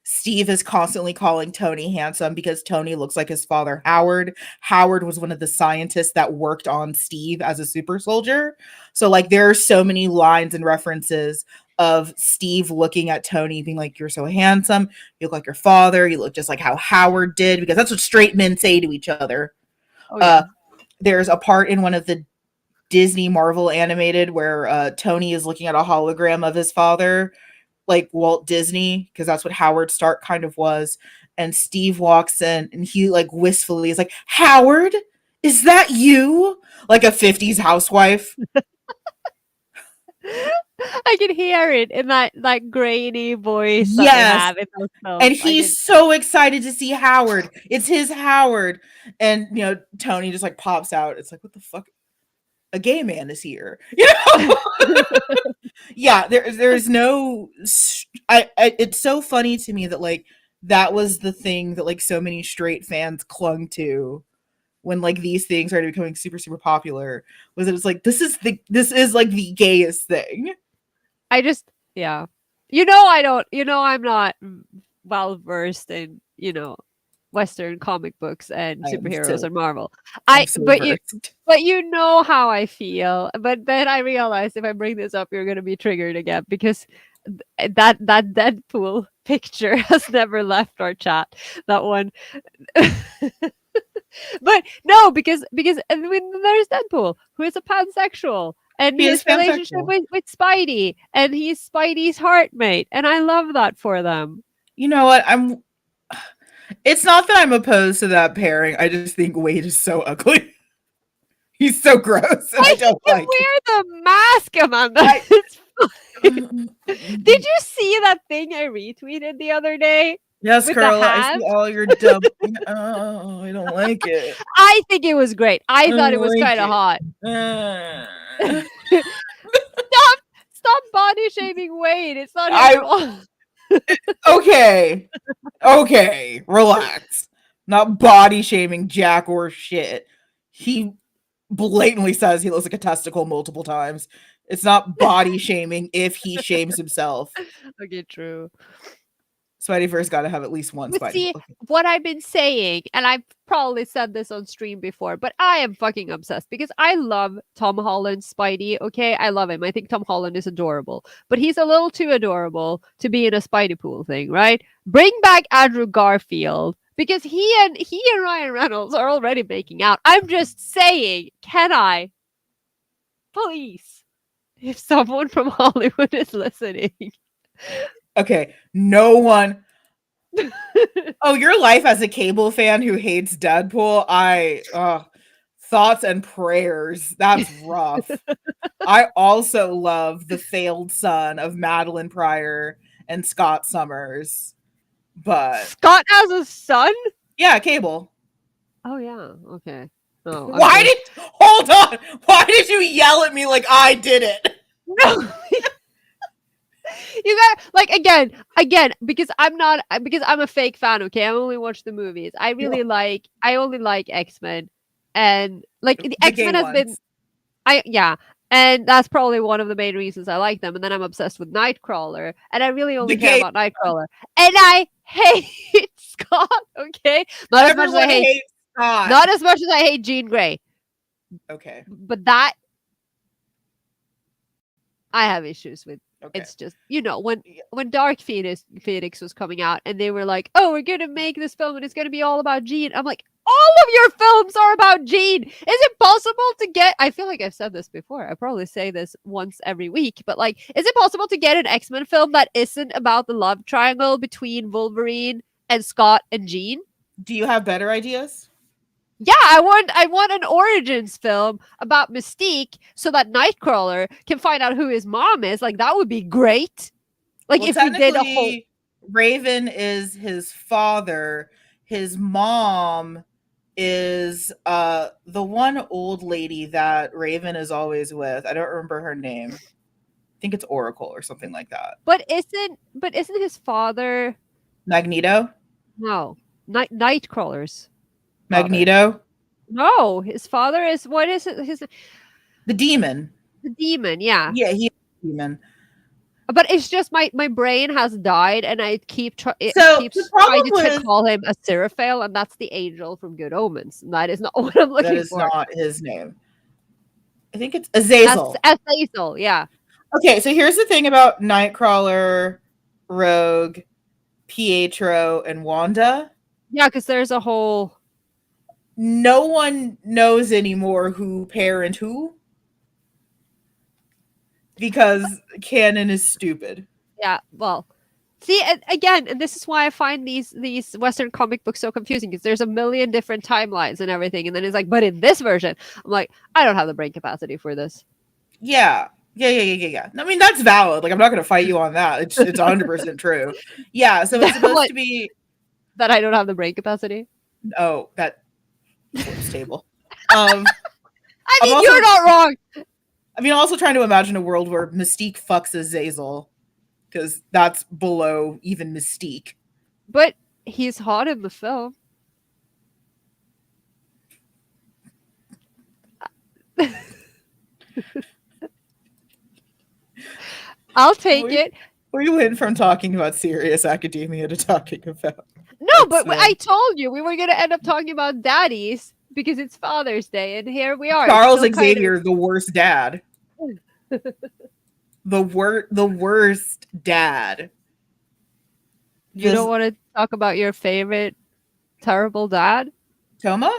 Steve is constantly calling Tony handsome because Tony looks like his father, Howard. Howard was one of the scientists that worked on Steve as a super soldier. So, like, there are so many lines and references of Steve looking at Tony, being like, "You're so handsome. You look like your father. You look just like how Howard did," because that's what straight men say to each other. Oh Uh, yeah. there's a part in one of the Disney Marvel animated where Tony is looking at a hologram of his father, like Walt Disney, because that's what Howard Stark kind of was. And Steve walks in and he like wistfully is like, Howard, is that you? Like a 50s housewife. I can hear it in that grainy voice that they Yes. have in those And films. I can he's so excited to see Howard. It's his Howard. And Tony just like pops out. It's like, what the fuck? A gay man is here. Yeah, there's no it's so funny to me that like that was the thing that like so many straight fans clung to when like these things started becoming super super popular, was that it's like this is like the gayest thing. I just yeah. I don't I'm not well versed in, Western comic books and I am superheroes so and Marvel. I'm I so but you versed. but you know how I feel. But then I realized if I bring this up, you're gonna be triggered again because that Deadpool picture has never left our chat. That one. But no, because I mean, there's Deadpool, who is a pansexual, and He is his relationship pansexual. with Spidey, and he's Spidey's heartmate, and I love that for them. You know what? I'm It's not that I'm opposed to that pairing. I just think Wade is so ugly. He's so gross and I Why he don't can like it. wear the mask, Amanda? I It's fine. Did you see that thing I retweeted the other day Yes, with the Carla, I see hands? all your dumb. Oh, I don't like it. I think it was great. I I thought don't it was like kind of it. hot. Uh, Stop, stop body shaming Wade. It's not his I fault. okay, okay, relax. Not body shaming Jack or shit. He blatantly says he looks like a testicle multiple times. It's not body shaming if he shames himself. Okay, true. Spideyverse got to have at least one But Spidey. see, Okay. what I've been saying, and I've probably said this on stream before, but I am fucking obsessed because I love Tom Holland's Spidey. Okay, I love him. I think Tom Holland is adorable, but he's a little too adorable to be in a Spidey pool thing, right? Bring back Andrew Garfield because he and Ryan Reynolds are already making out. I'm just saying, can I please, if someone from Hollywood is listening? Okay, no one. Oh, your life as a cable fan who hates Deadpool. Thoughts and prayers. That's rough. I also love the failed son of Madeline Pryor and Scott Summers. But Scott has a son? yeah, Cable. Oh yeah. Okay. No, I'm Why so did hold on? Why did you yell at me like I did it? no. You got like again because I'm not because I'm a fake fan. Okay, I only watch the movies. I only like X Men, and like the The X gay Men has been ones. yeah, and that's probably one of the main reasons I like them. And then I'm obsessed with Nightcrawler, and I really The only care gay about Nightcrawler, and I hate Scott. Okay, not as much as I everyone hate hates Scott. not as much as I hate Jean Grey, Okay. but that I have issues with. Okay. It's just you know Yeah. when Dark Phoenix was coming out and they were like, "Oh, we're gonna make this film and it's gonna be all about Jean." I'm like, "All of your films are about Jean. Is it possible to get?" I feel like I've said this before. I probably say this once every week, but like, is it possible to get an X-Men film that isn't about the love triangle between Wolverine and Scott and Jean? Do you have better ideas? Yeah, I want an origins film about Mystique so that Nightcrawler can find out who his mom is. Like that would be great. Like Well, if you did a whole technically, Raven is his father. His mom is the one old lady that Raven is always with. I don't remember her name. I think it's Oracle or something like that. but isn't his father Magneto? no Nightcrawler's father? Magneto? No, his father is what is it? His The demon. the demon, yeah. Yeah, he's a demon. But it's just my brain has died, and I it So the keeps trying problem to with call him a Seraphale, and that's the angel from Good Omens. And that is not what I'm that looking is for. not his name. I think it's That's Azazel. Azazel, yeah. Okay, so here's the thing about Nightcrawler, Rogue, Pietro, and Wanda. Yeah, because there's a whole No one knows anymore who parent who because canon is stupid. yeah, well, see, again, and this is why I find these Western comic books so confusing because there's a million different timelines and everything, and then it's like, but in this version, I'm like, I don't have the brain capacity for this. Yeah. Yeah. I mean, that's valid. Like, I'm not going to fight you on that. It's 100% true. Yeah. So it's supposed What to be. that I don't have the brain capacity. Oh, that flips table. I I'm mean, also. you're not wrong. I mean, I'm also trying to imagine a world where Mystique fucks Azazel because that's below even Mystique. But he's hot in the film. I'll take We, it. we went from talking about serious academia to talking about No, but X-Men. I told you we were going to end up talking about daddies because it's Father's Day, and here we are. Charles Xavier, the worst dad. Kind The worst dad. you don't want to talk about your favorite terrible dad? Toma?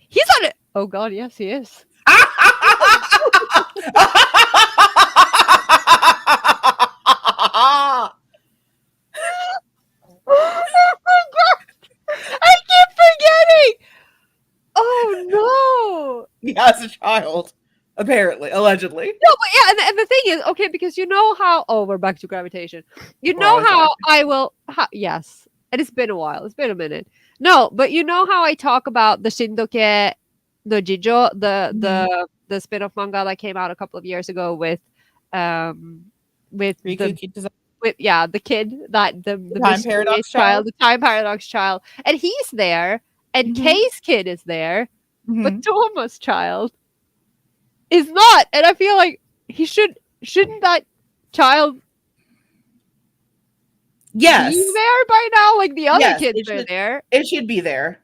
He's on it. Oh God, yes, he is. I keep forgetting. Oh no. He has a child, apparently, allegedly. No, but yeah, and the thing is, okay, because you know how we're back to gravitation. You We're know always how back. I will yes. And it's been a while. It's been a minute. No, but you know how I talk about the Shindoke no Jijo, the spin-off manga that came out a couple of years ago with Riku the Kitaza- with yeah, the kid that the Time mysterious paradox child, child? the time paradox child. And he's there, and Mhm. Kay's kid is there, but Mhm. Thomas' child is not. And I feel like shouldn't that child Yes. be there by now? Like the other Yes, kids it are should- there. It should be there.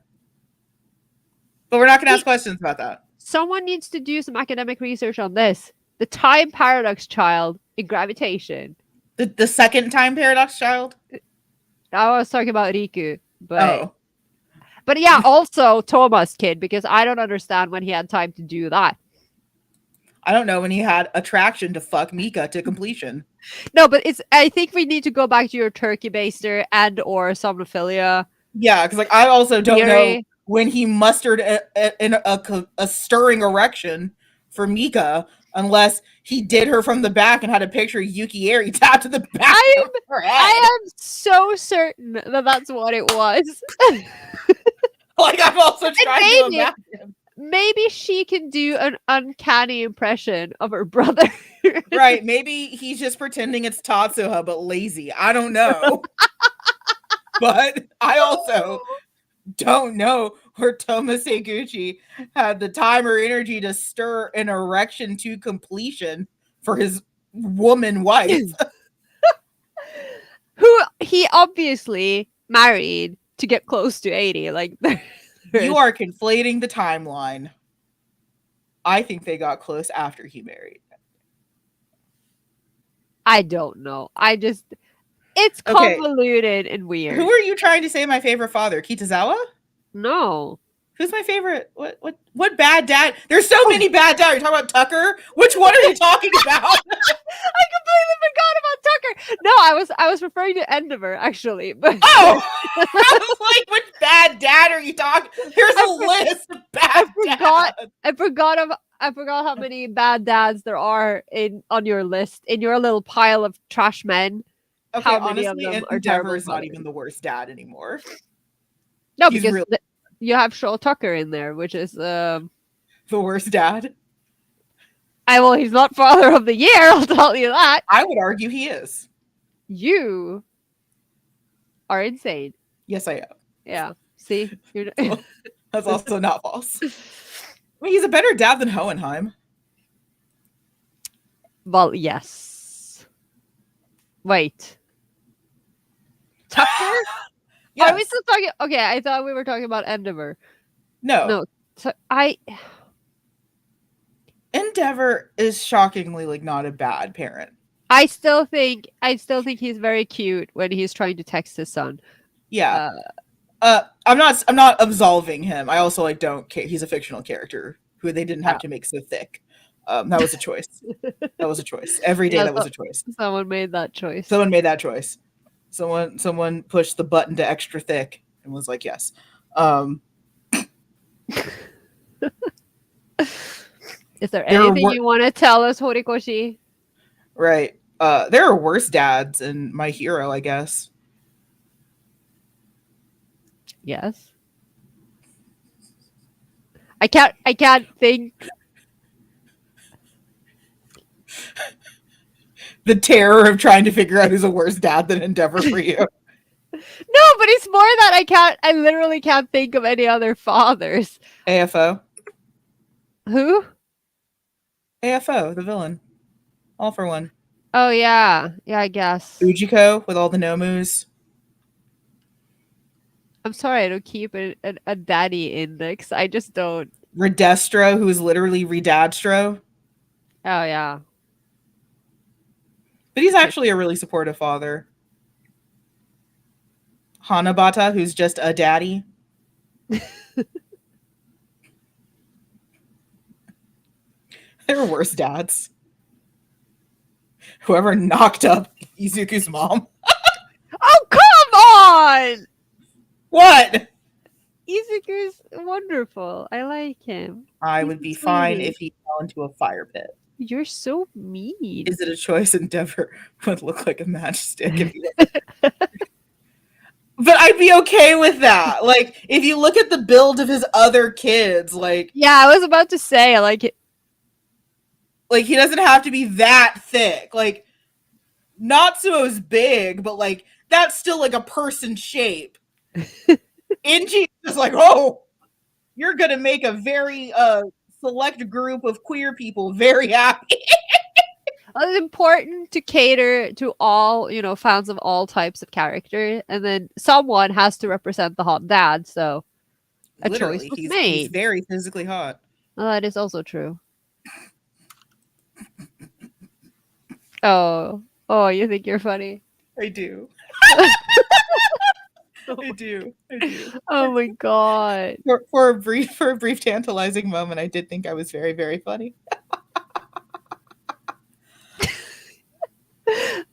But we're not going to See- ask questions about that. Someone needs to do some academic research on this. The time paradox child in gravitation. The second time paradox child? I was talking about Riku, but Oh. but yeah, also Thomas' kid because I don't understand when he had time to do that. I don't know when he had attraction to fuck Mika to completion. No, but it's. I think we need to go back to your turkey baster and or somnophilia Yeah, because like I also don't know theory. when he mustered a stirring erection for Mika, unless he did her from the back and had a picture of Yuki Eri tapped to the back of her head. I am so certain that that's what it was. Like I'm also And trying to imagine. maybe she can do an uncanny impression of her brother. Right, maybe he's just pretending it's Tatsuha but lazy. I don't know. But I also don't know where Tomaseguchi had the time or energy to stir an erection to completion for his woman wife. Who he obviously married to get close to 80. Like, You are conflating the timeline. I think they got close after he married. I don't know. It's Okay, convoluted and who weird. are you trying to say my favorite father? Kitazawa? No. Who's my favorite? What bad dad? There's so Oh, many bad dads. You're talking about Tucker? Which one are you talking about? I completely forgot about Tucker. No, I was referring to Endeavor actually, but Oh, I was like, which bad dad are you talking? There's a list of I bad forgot dads. I forgot how many bad dads there are in on your list in your little pile of trash men. Okay, How many of honestly, them are Endeavor terrible is not fathers? even the worst dad anymore. No, He's because really you have Shoal Tucker in there, which is the worst dad. I well, he's not father of the year. I'll tell you that. I would argue he is. You are insane. Yes, I am. Yeah. See, Well, that's also not false. I mean, he's a better dad than Hohenheim. well, yes. Wait, Tucker? Are we Yes. still talking? Okay, I thought we were talking about Endeavor. No. No, so I Endeavor is shockingly like not a bad parent. I still think he's very cute when he's trying to text his son. Yeah. Uh, I'm not absolving him. I also like don't care. He's a fictional character who they didn't have yeah. to make so thick. That was a choice. That was a choice. Every day Yeah, that was a choice. someone made that choice. Someone made that choice. Someone pushed the button to extra thick and was like, yes. Is there There are anything you want to tell us, Horikoshi? right. There are worse dads in My Hero, I guess. Yes. I can't think. The terror of trying to figure out who's a worse dad than Endeavor for you. No, but it's more that I literally can't think of any other fathers. AFO. Who? AFO, the villain. All for one. Oh yeah. Yeah, I guess. Ujiko with all the Nomus. I'm sorry, I don't keep a daddy index. I just don't. Redestro, who is literally Redadstro. Oh yeah. But he's actually a really supportive father. Hanabata, who's just a daddy. There are worse dads. Whoever knocked up Izuku's mom. Oh come on! What? Izuku's wonderful. I like him. I He's would a be fine sweetie. if he fell into a fire pit. You're so mean. Is it a choice? Endeavor would look like a matchstick if he But I'd be okay with that. Like, if you look at the build of his other kids, Yeah, I was about to say like he doesn't have to be that thick. Like, Natsuo's big, but like that's still like a person shape. Inji is like, oh, you're gonna make a very select group of queer people very happy. it's important to cater to all, fans of all types of character, and then someone has to represent the hot dad, so a choice Literally, was he's made. very physically hot. Well, that is also true. Oh, you think you're funny? I do. I do. I do. Oh my god. For a brief tantalizing moment, I did think I was very, very funny.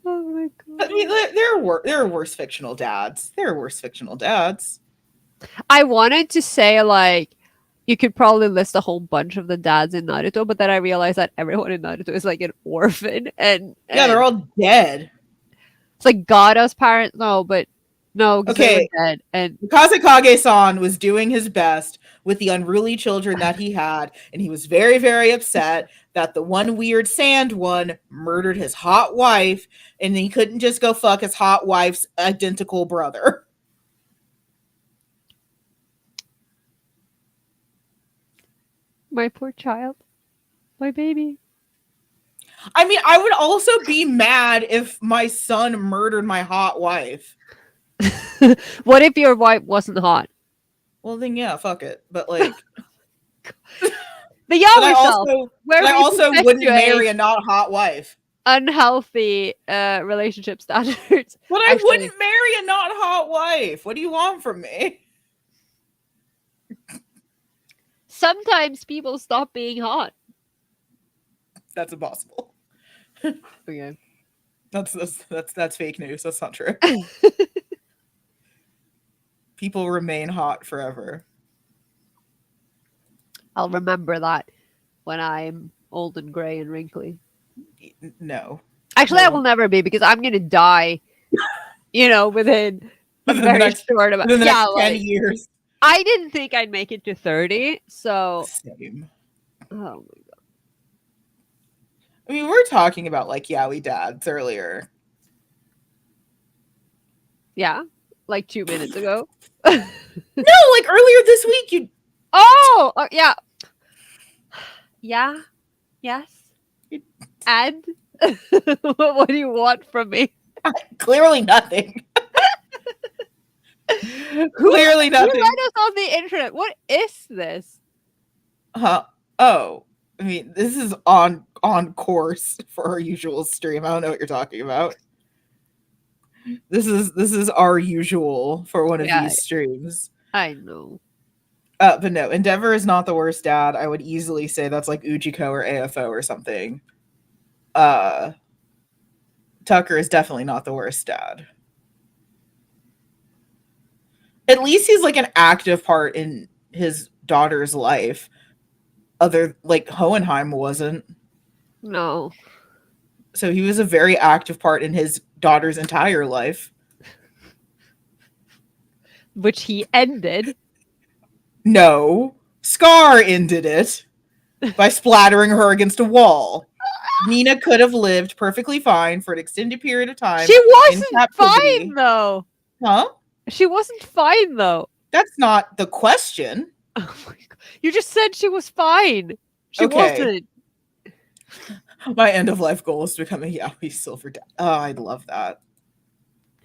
Oh my I god. mean, there are worse fictional dads. There are worse fictional dads. I wanted to say like you could probably list a whole bunch of the dads in Naruto, but then I realized that everyone in Naruto is like an orphan, and Yeah, they're all dead. it's like Gaara's parents. No, but No, because they were Okay, dead. And Kazekage-san was doing his best with the unruly children that he had, and he was very, very upset that the one weird sand one murdered his hot wife, and he couldn't just go fuck his hot wife's identical brother. my poor child, my baby. I mean, I would also be mad if my son murdered my hot wife. What if your wife wasn't hot? Well, then yeah, fuck it. But like, The but I Yaoi Shelf. also, Where but I we also wouldn't perpetuate marry a not hot wife. unhealthy relationship standards. But I Actually, wouldn't marry a not hot wife. What do you want from me? sometimes people stop being hot. That's impossible. Okay. That's fake news. That's not true. People remain hot forever. I'll remember that when I'm old and gray and wrinkly. No. Actually, I No. will never be because I'm gonna die. Within a Within the very next short amount. within the Yeah, next 10 like years. I didn't think I'd make it to 30. So, Same. oh I mean, we were talking about like yaoi dads earlier. yeah, like 2 minutes ago. No, like earlier this week you Yeah, yeah, yes, and what do you want from me? clearly nothing. Who Clearly read nothing. us on the internet? What is this? Oh. I mean, this is on course for our usual stream. I don't know what you're talking about. This is our usual for one of Yeah, these streams. I know. But no, Endeavor is not the worst dad. I would easily say that's like Ujiko or AFO or something. Uh, Tucker is definitely not the worst dad. At least he's like an active part in his daughter's life. Other like Hohenheim wasn't. No, So he was a very active part in his daughter's entire life. which he ended. No, Scar ended it by splattering her against a wall. Nina could have lived perfectly fine for an extended period of time She in wasn't captivity. fine though. Huh? She wasn't fine though. That's not the question. Oh my god! You just said she was fine. She Okay. wasn't. My end of life goal is to become a yaoi silver dad. Oh, I'd love that.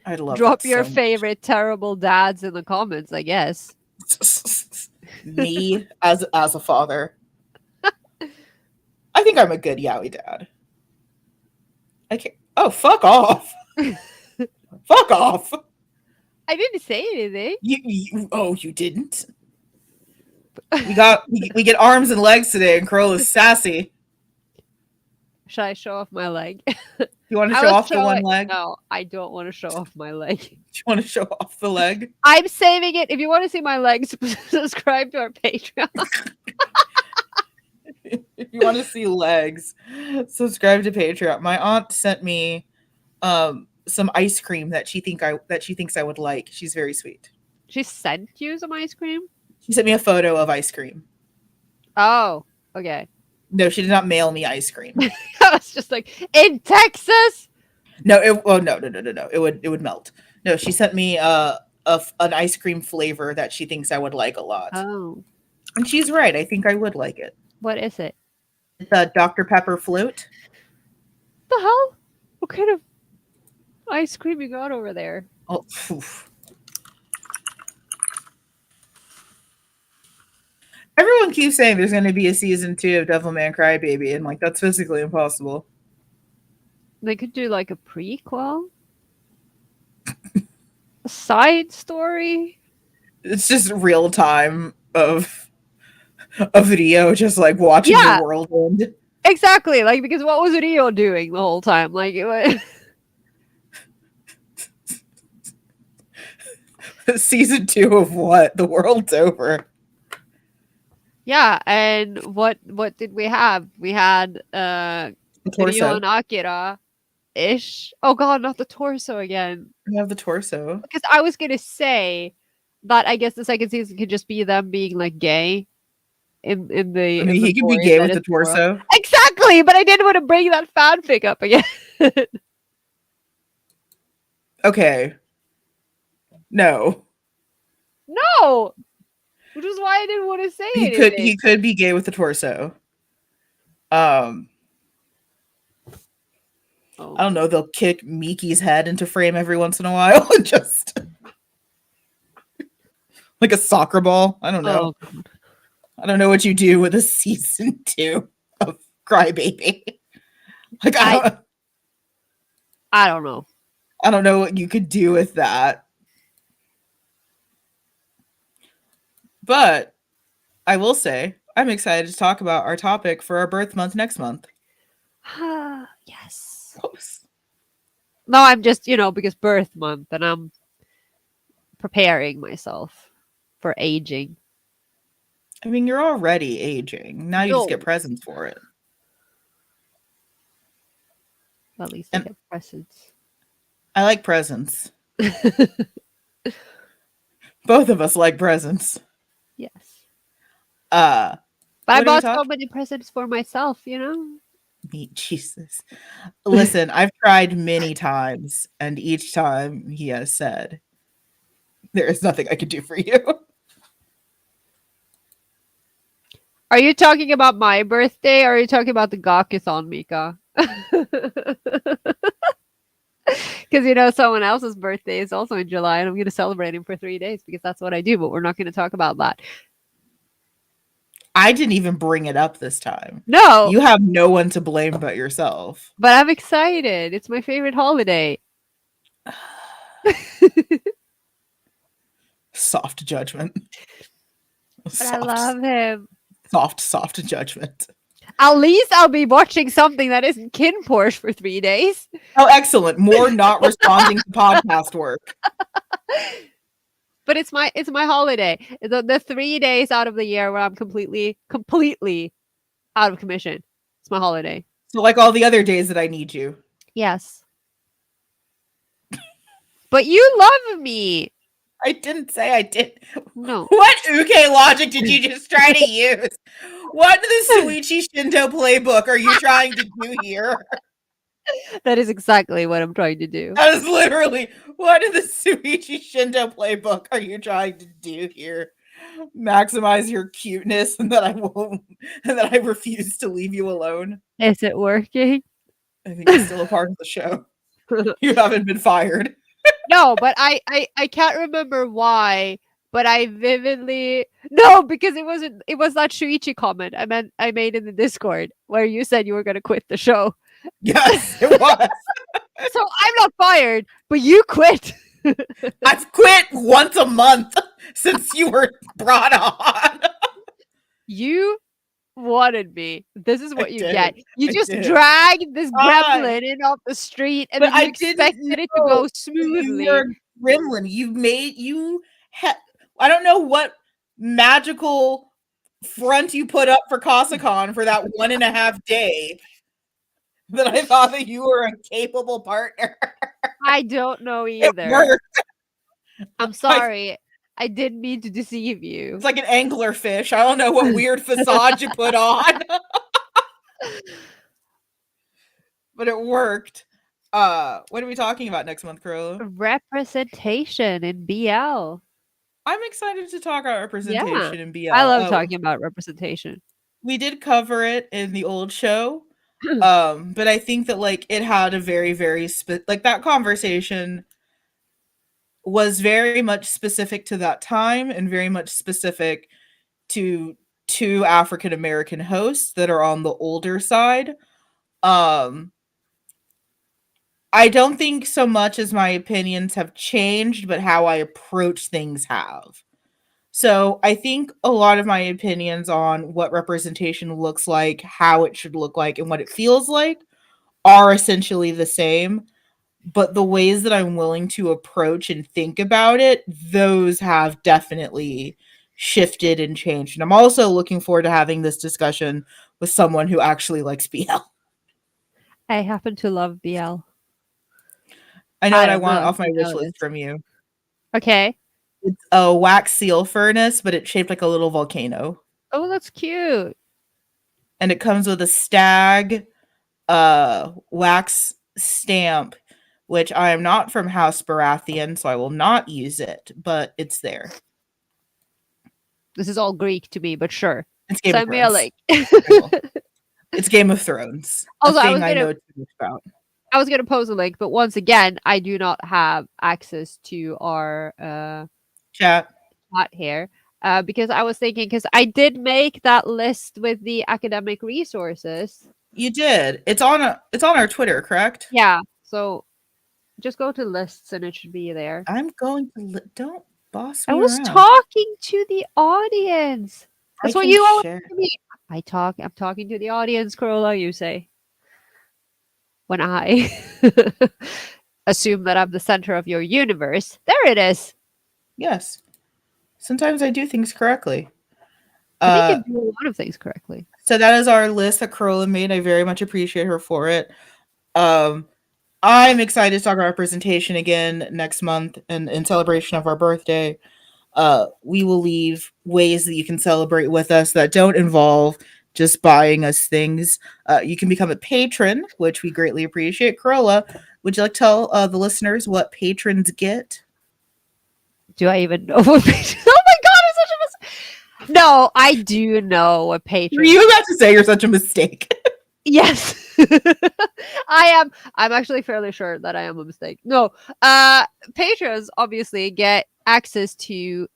I'd love Drop that your so favorite terrible dads in the comments, I guess. much. Me as a father. I think I'm a good yaoi dad. I can't. Oh, fuck off! Fuck off! I didn't say anything. You didn't. We get arms and legs today, and Kroll is sassy. Should I show off my leg? You want to I show was off the one showing- leg? No, I don't want to show off my leg. You want to show off the leg? I'm saving it. If you want to see my legs, subscribe to our Patreon. If you want to see legs, subscribe to Patreon. My aunt sent me some ice cream that she thinks I would like. She's very sweet. She sent you some ice cream? She sent me a photo of ice cream. Oh, okay. No, she did not mail me ice cream. I was just like, in Texas? No, no. It would melt. No, she sent me an ice cream flavor that she thinks I would like a lot. Oh. And she's right. I think I would like it. What is it? It's a Dr. Pepper float. What the hell? What kind of ice cream you got over there? Oh, oof. Everyone keeps saying there's going to be a season 2 of Devilman Crybaby, and like that's physically impossible. They could do like a prequel? A side story? It's just real time of a video, just like watching Yeah. the world end. Exactly. Like, because what was Rio doing the whole time? Like, it was... Season 2 of what? The world's over. Yeah, and what did we have? We had Kiryu Torso. and Akira ish. Oh god, not the torso again. You have the torso. Because I was gonna say that I guess the second season could just be them being like gay I in mean, the he could be story gay that with is the the world. torso. Exactly, but I didn't want to bring that fanfic up again. Okay. No. No, which is why I didn't want to say anything. He could be gay with the torso. Um, Oh, I don't know, they'll kick Miki's head into frame every once in a while and just like a soccer ball. I don't know. oh, God. I don't know what you do with a season 2 of Crybaby. Like I I don't know. I don't know what you could do with that. But I will say I'm excited to talk about our topic for our birth month next month. Yes. Gross. No, I'm just because birth month, and I'm preparing myself for aging. I mean, you're already aging. Now you just get No, presents for it. at least I And get presents. I like presents. Both of us like presents. Yes. Uh, But I what are we bought so talking? many presents for myself, you know? Me, Jesus. Listen, I've tried many times, and each time he has said, "There is nothing I can do for you." Are you talking about my birthday or are you talking about the Gakuthon, Mika? Because someone else's birthday is also in July, and I'm going to celebrate him for 3 days because that's what I do. But we're not going to talk about that. I didn't even bring it up this time. No, You have no one to blame but yourself. but I'm excited. It's my favorite holiday. Soft judgment. But I love him. Soft judgment. At least I'll be watching something that isn't Kin Porsche for 3 days. Oh, excellent. More not responding to podcast work. But it's my holiday. The 3 days out of the year where I'm completely out of commission. It's my holiday. So, like all the other days that I need you. Yes. But you love me. I didn't say I did. No. What uke logic did you just try to use? What the Suichi Shinto playbook are you trying to do here? That is exactly what I'm trying to do. That is literally what in the Suichi Shinto playbook are you trying to do here? Maximize your cuteness and that I won't and that I refuse to leave you alone. Is it working? I think it's still a part of the show. You haven't been fired. No, but I can't remember why, but I vividly no, because it was that Shuichi comment I made in the Discord where you said you were gonna quit the show. Yes, it was. So I'm not fired, but you quit. I've quit once a month since you were brought on. You wanted me. This is I what you did. get. You I just did. dragged this I- gremlin in off the street, and But then you I didn't expected it to know go you smoothly. were a gremlin. I don't know what magical front you put up for Kasacon for that 1.5 day that I thought that you were a capable partner. I don't know It either. worked. I'm sorry. I didn't mean to deceive you. It's like an angler fish. I don't know what weird facade you put on, but it worked. What are we talking about next month, Corolla? Representation in BL. I'm excited to talk about Yeah. representation in BL. I love talking about representation. We did cover it in the old show. But I think that like it had a very, very like that conversation was very much specific to that time and very much specific to two African American hosts that are on the older side. Um I don't think so much as my opinions have changed, but how I approach things have. So I think a lot of my opinions on what representation looks like, how it should look like, and what it feels like are essentially the same. But the ways that I'm willing to approach and think about it, those have definitely shifted and changed. And I'm also looking forward to having this discussion with someone who actually likes BL. I happen to love BL. I know I what I don't want know if off my you wish know list this. from you. Okay. It's a wax seal furnace, but it's shaped like a little volcano. Oh, that's cute. And it comes with a stag wax stamp, which I am not from House Baratheon, so I will not use it, but it's there. This is all Greek to me, but sure. It's Game of Send me a Thrones. link. I will. It's Game of Thrones, a Also, thing I know too much about. I was gonna post a link, but once again, I do not have access to our Chat. chat here. Because I was thinking, because I did make that list with the academic resources. You did. It's on our Twitter, correct? Yeah. So just go to lists and it should be there. I'm going to don't boss I me was around. talking to the audience. I That's what can you always share. say to me. I'm talking to the audience, Corolla, you say. When I assume that I'm the center of your universe. There it is. Yes. Sometimes I do things correctly. I think you Uh do a lot of things correctly. so that is our list that Corolla made. I very much appreciate her for it. Um I'm excited to talk about representation again next month and in celebration of our birthday. We will leave ways that you can celebrate with us that don't involve just buying us things. You can become a patron, which we greatly appreciate. Corolla, would you like to tell the listeners what patrons get? Do I even know what patrons? Oh my god, I'm such a mistake. No, I do know what Were patrons. you about to say you're such a mistake? Yes. I am. I'm actually fairly sure that I am a mistake. No. Patrons obviously get access to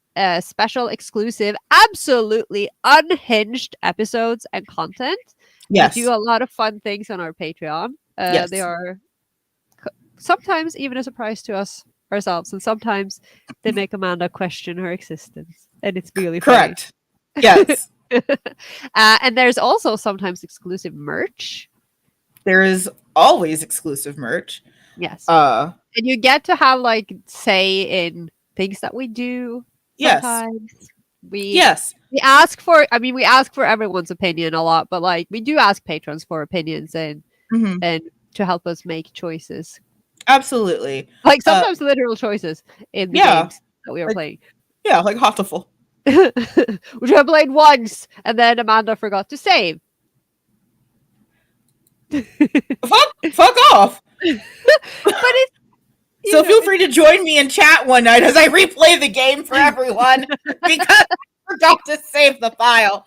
special exclusive, absolutely unhinged episodes and content. We do Yes. a lot of fun things on our Patreon. They Yes. are sometimes even a surprise to us ourselves, and sometimes they make Amanda question her existence, and it's really funny. Correct. Yes. And there's also sometimes exclusive merch. There is always exclusive merch. Yes. Uh And you get to have like say in things that we do yes. sometimes. We Yes. we ask for we ask for everyone's opinion a lot, but like we do ask patrons for opinions Mhm. and to help us make choices. Absolutely. Like Uh sometimes literal choices in the yeah. games that we are Like playing. yeah, like Hotiful. Which I played once and then Amanda forgot to save. Fuck off. But it's So feel free to join me in chat one night as I replay the game for everyone because I forgot to save the file.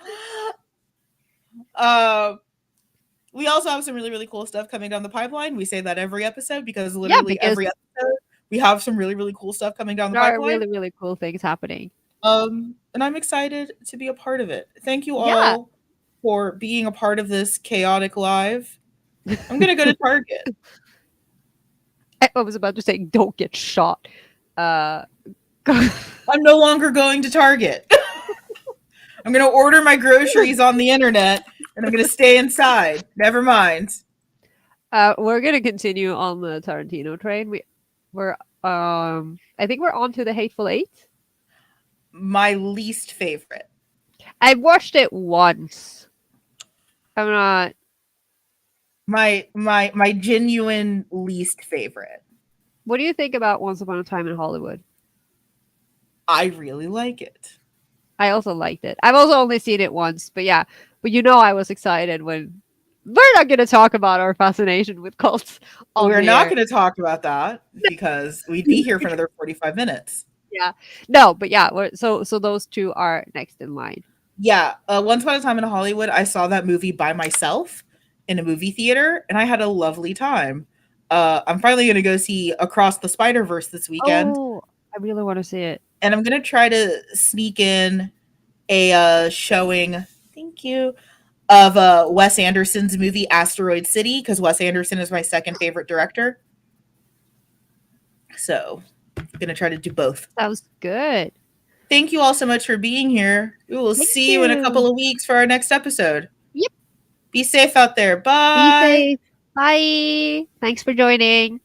We also have some really, really cool stuff coming down the pipeline. We say that every episode because literally because every episode we have some really, really cool stuff coming down the there are pipeline. really, really cool things happening. And I'm excited to be a part of it. Thank you Yeah. all for being a part of this chaotic live. I'm gonna go to Target. I was about to say, don't get shot. I'm no longer going to Target. I'm gonna order my groceries on the internet and I'm gonna stay inside. Never mind. We're gonna continue on the Tarantino train. We're I think we're on to the Hateful Eight. My least favorite. I watched it once. I'm not. My genuine least favorite. What do you think about Once Upon a Time in Hollywood? I really like it. I also liked it. I've also only seen it once, but yeah. But I was excited when we're not going to talk about our fascination with cults. We're not going to talk about that because we'd be here for another 45 minutes. Yeah. No, but yeah. So those two are next in line. Yeah. Once Upon a Time in Hollywood, I saw that movie by myself in a movie theater, and I had a lovely time. I'm finally going to go see Across the Spider-Verse this weekend. Oh, I really want to see it. And I'm going to try to sneak in a showing, thank you, of Wes Anderson's movie Asteroid City, because Wes Anderson is my second favorite director. So I'm going to try to do both. Sounds good. Thank you all so much for being here. We will see you in a couple of weeks for our next episode. Yep. Be safe out there. Bye. Be safe. Bye. Thanks for joining.